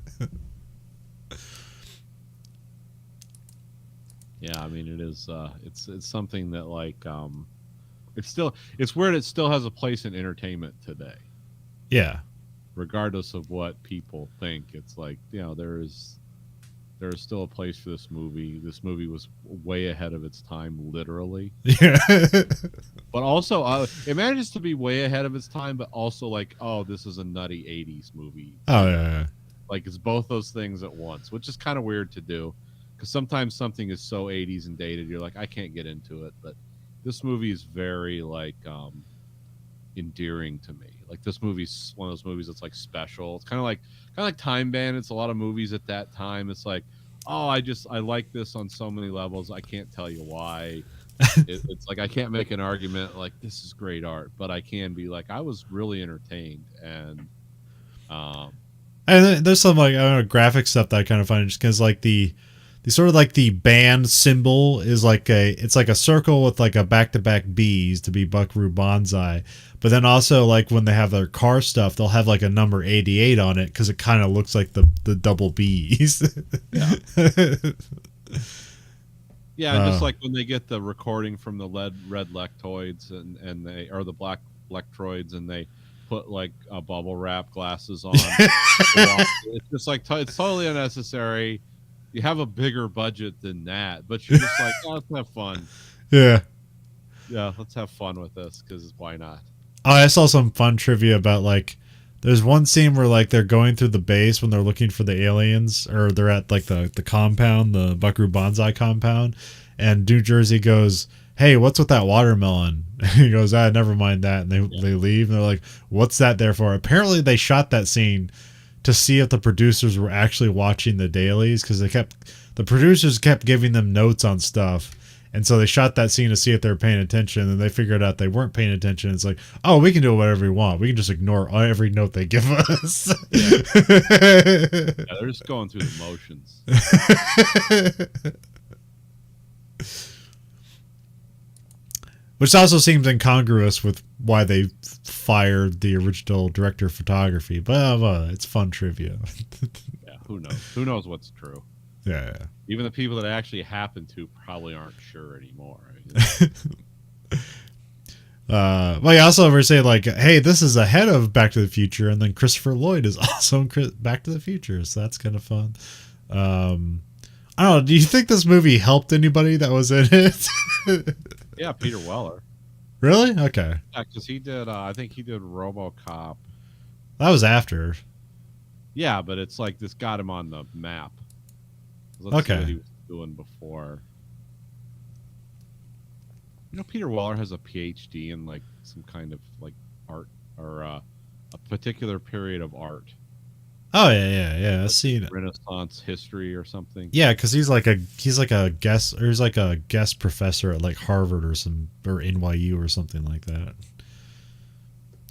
B: Yeah, I mean it is. It's something that like it's weird. It still has a place in entertainment today.
A: Yeah.
B: Regardless of what people think, it's like there is still a place for this movie. This movie was way ahead of its time, literally.
A: Yeah.
B: But also, it manages to be way ahead of its time, but also like, oh, this is a nutty '80s movie.
A: Oh yeah.
B: Like it's both those things at once, which is kind of weird to do, because sometimes something is so '80s and dated, you're like, I can't get into it. But this movie is very like endearing to me. Like this movie's one of those movies that's like special. It's kind of like Time Bandits. A lot of movies at that time, it's like, oh, I like this on so many levels. I can't tell you why. It's like I can't make an argument like this is great art, but I can be like I was really entertained. Um,
A: And there's some like I don't know, graphic stuff that I kind of find just because like the sort of like the band symbol is like it's like a circle with like a back-to-back B's to be Buckaroo Banzai, but then also like when they have their car stuff they'll have like a number 88 on it because it kind of looks like the double B's.
B: yeah. Yeah, just like when they get the recording from the red lectoids and they or the black lectroids and they put like bubble wrap glasses on. It's just like it's totally unnecessary. You have a bigger budget than that, but you're just like, oh, let's have fun.
A: Yeah.
B: Yeah, let's have fun with this because why not?
A: Oh, I saw some fun trivia about like there's one scene where like they're going through the base when they're looking for the aliens or they're at like the compound, the Buckaroo Banzai compound, and New Jersey goes, "Hey, what's with that watermelon?" He goes, "Ah, never mind that." And they leave and they're like, "What's that there for?" Apparently they shot that scene to see if the producers were actually watching the dailies because the producers kept giving them notes on stuff. And so they shot that scene to see if they were paying attention, and they figured out they weren't paying attention. It's like, oh, we can do whatever we want. We can just ignore every note they give us.
B: Yeah, they're just going through the motions.
A: Which also seems incongruous with why they fired the original director of photography. But it's fun trivia.
B: Yeah, who knows? Who knows what's true?
A: Yeah.
B: Even the people that actually happen to probably aren't sure anymore.
A: Well, you also ever say like, "Hey, this is ahead of Back to the Future," and then Christopher Lloyd is also in Back to the Future, so that's kind of fun. I don't know. Do you think this movie helped anybody that was in it?
B: Yeah, Peter Weller.
A: Really? Okay.
B: Yeah, because he did. I think he did RoboCop.
A: That was after.
B: Yeah, but it's like this got him on the map. Let's see what he was doing before. You know, Peter Weller has a PhD in like some kind of like art or a particular period of art.
A: Oh yeah. I've seen it.
B: Renaissance history or something.
A: Yeah, because he's like a guest professor at like Harvard or NYU or something like that.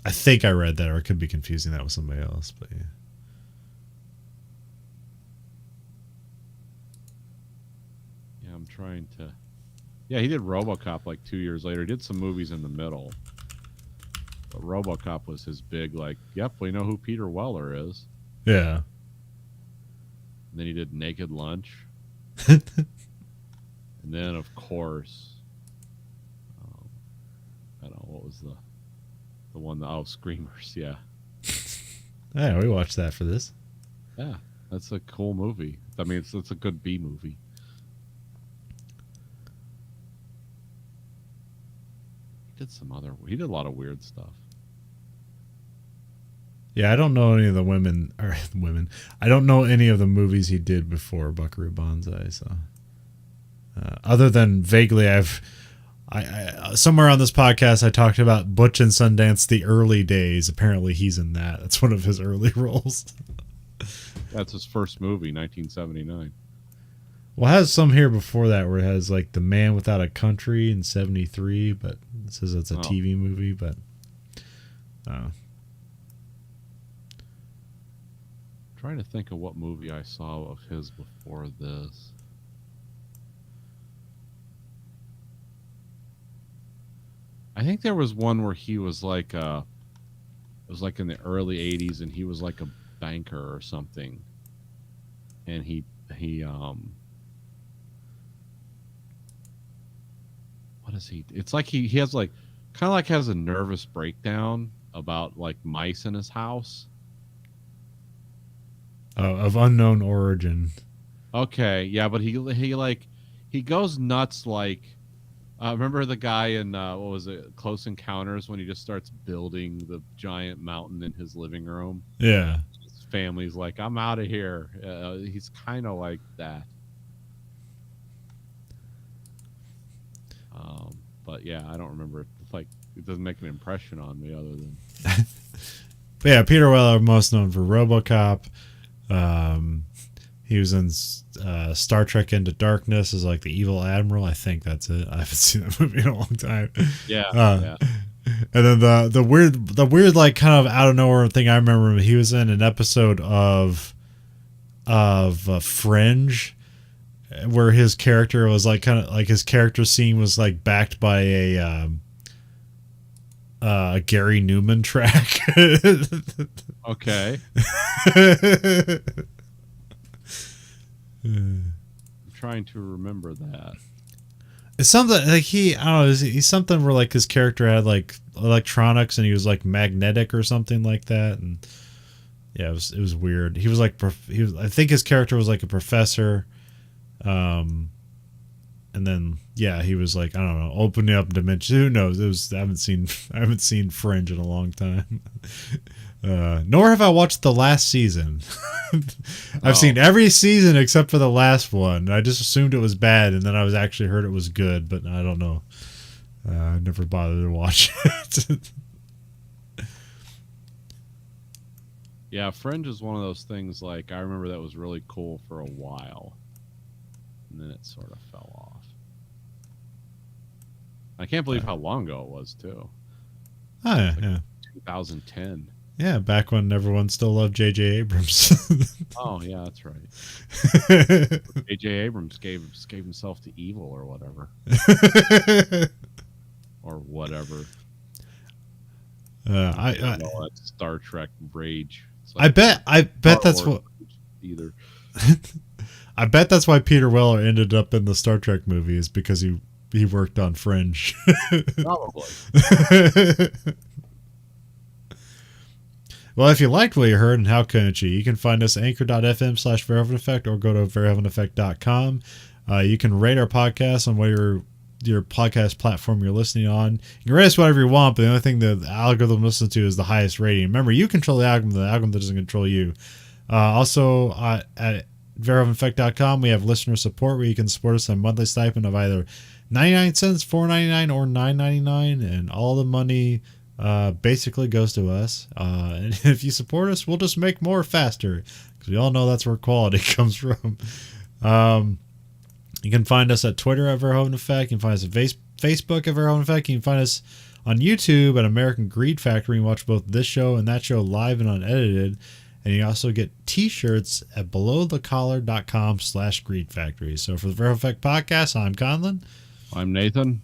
A: I think I read that, or I could be confusing that with somebody else, but yeah.
B: Yeah, I'm trying to. Yeah, he did RoboCop like 2 years later. He did some movies in the middle, but RoboCop was his big like. Yep, we know who Peter Weller is.
A: Yeah.
B: And then he did Naked Lunch. And then, of course, I don't know, what was the one, Screamers, yeah.
A: Yeah, we watched that for this.
B: Yeah, that's a cool movie. I mean, it's a good B movie. He did a lot of weird stuff.
A: Yeah, I don't know any of the women. I don't know any of the movies he did before Buckaroo Banzai. So, other than vaguely, I somewhere on this podcast I talked about Butch and Sundance: The Early Days. Apparently, he's in that. That's one of his early roles.
B: That's his first movie, 1979.
A: Well, it has some here before that where it has like The Man Without a Country in '73, but it says it's a TV movie. But
B: trying to think of what movie I saw of his before this. I think there was one where he was like it was like in the early 80s and he was like a banker or something. And he what is he? It's like he has like kind of like has a nervous breakdown about like mice in his house.
A: Of unknown origin.
B: Okay, yeah, but he goes nuts. Like, remember the guy in what was it, Close Encounters, when he just starts building the giant mountain in his living room?
A: Yeah,
B: his family's like, "I'm out of here." He's kind of like that. But yeah, I don't remember. Like, it doesn't make an impression on me other than.
A: But yeah, Peter Weller, most known for RoboCop. He was in Star Trek Into Darkness as like the evil admiral. I think that's it. I haven't seen that movie in a long time.
B: Yeah.
A: And then the weird like kind of out of nowhere thing I remember, he was in an episode of Fringe, where his character was like kind of like his character scene was like backed by a Gary Newman track.
B: Okay. I'm trying to remember that.
A: It's something like I don't know. He's something where like his character had like electronics and he was like magnetic or something like that, and yeah, it was weird. He was like I think his character was like a professor, and then yeah, he was like I don't know, opening up dimension. Who knows? I haven't seen Fringe in a long time. Nor have I watched the last season. I've seen every season except for the last one. I just assumed it was bad, and then I was actually heard it was good, but I don't know. I never bothered to watch it.
B: Yeah, Fringe is one of those things. Like I remember that was really cool for a while, and then it sort of fell off. I can't believe how long ago it was too.
A: Oh yeah, like yeah.
B: 2010.
A: Yeah, back when everyone still loved J.J. Abrams.
B: Oh yeah, that's right. J.J. Abrams gave himself to evil or whatever, or whatever. I know that Star Trek rage. Like
A: I bet that's what.
B: Either.
A: I bet that's why Peter Weller ended up in the Star Trek movies, because he worked on Fringe.
B: Probably.
A: Well, if you liked what you heard, and how couldn't you can find us at anchor.fm/Verhoeven Effect or go to verhoeveneffect.com. You can rate our podcast on whatever your podcast platform you're listening on. You can rate us whatever you want, but the only thing the algorithm listens to is the highest rating. Remember, you control the algorithm doesn't control you. Also, at verhoeveneffect.com, we have listener support where you can support us on a monthly stipend of either 99 cents, $4.99, or $9.99, and all the money basically goes to us. And if you support us, we'll just make more faster, because we all know that's where quality comes from. You can find us at Twitter at Verhoeven Effect. You can find us at Facebook at Verhoeven Effect. You can find us on YouTube at American Greed Factory and watch both this show and that show live and unedited. And you also get t-shirts at belowthecollar.com/Greed Factory. So for the Verhoeven Effect podcast, I'm Conlon.
B: I'm Nathan.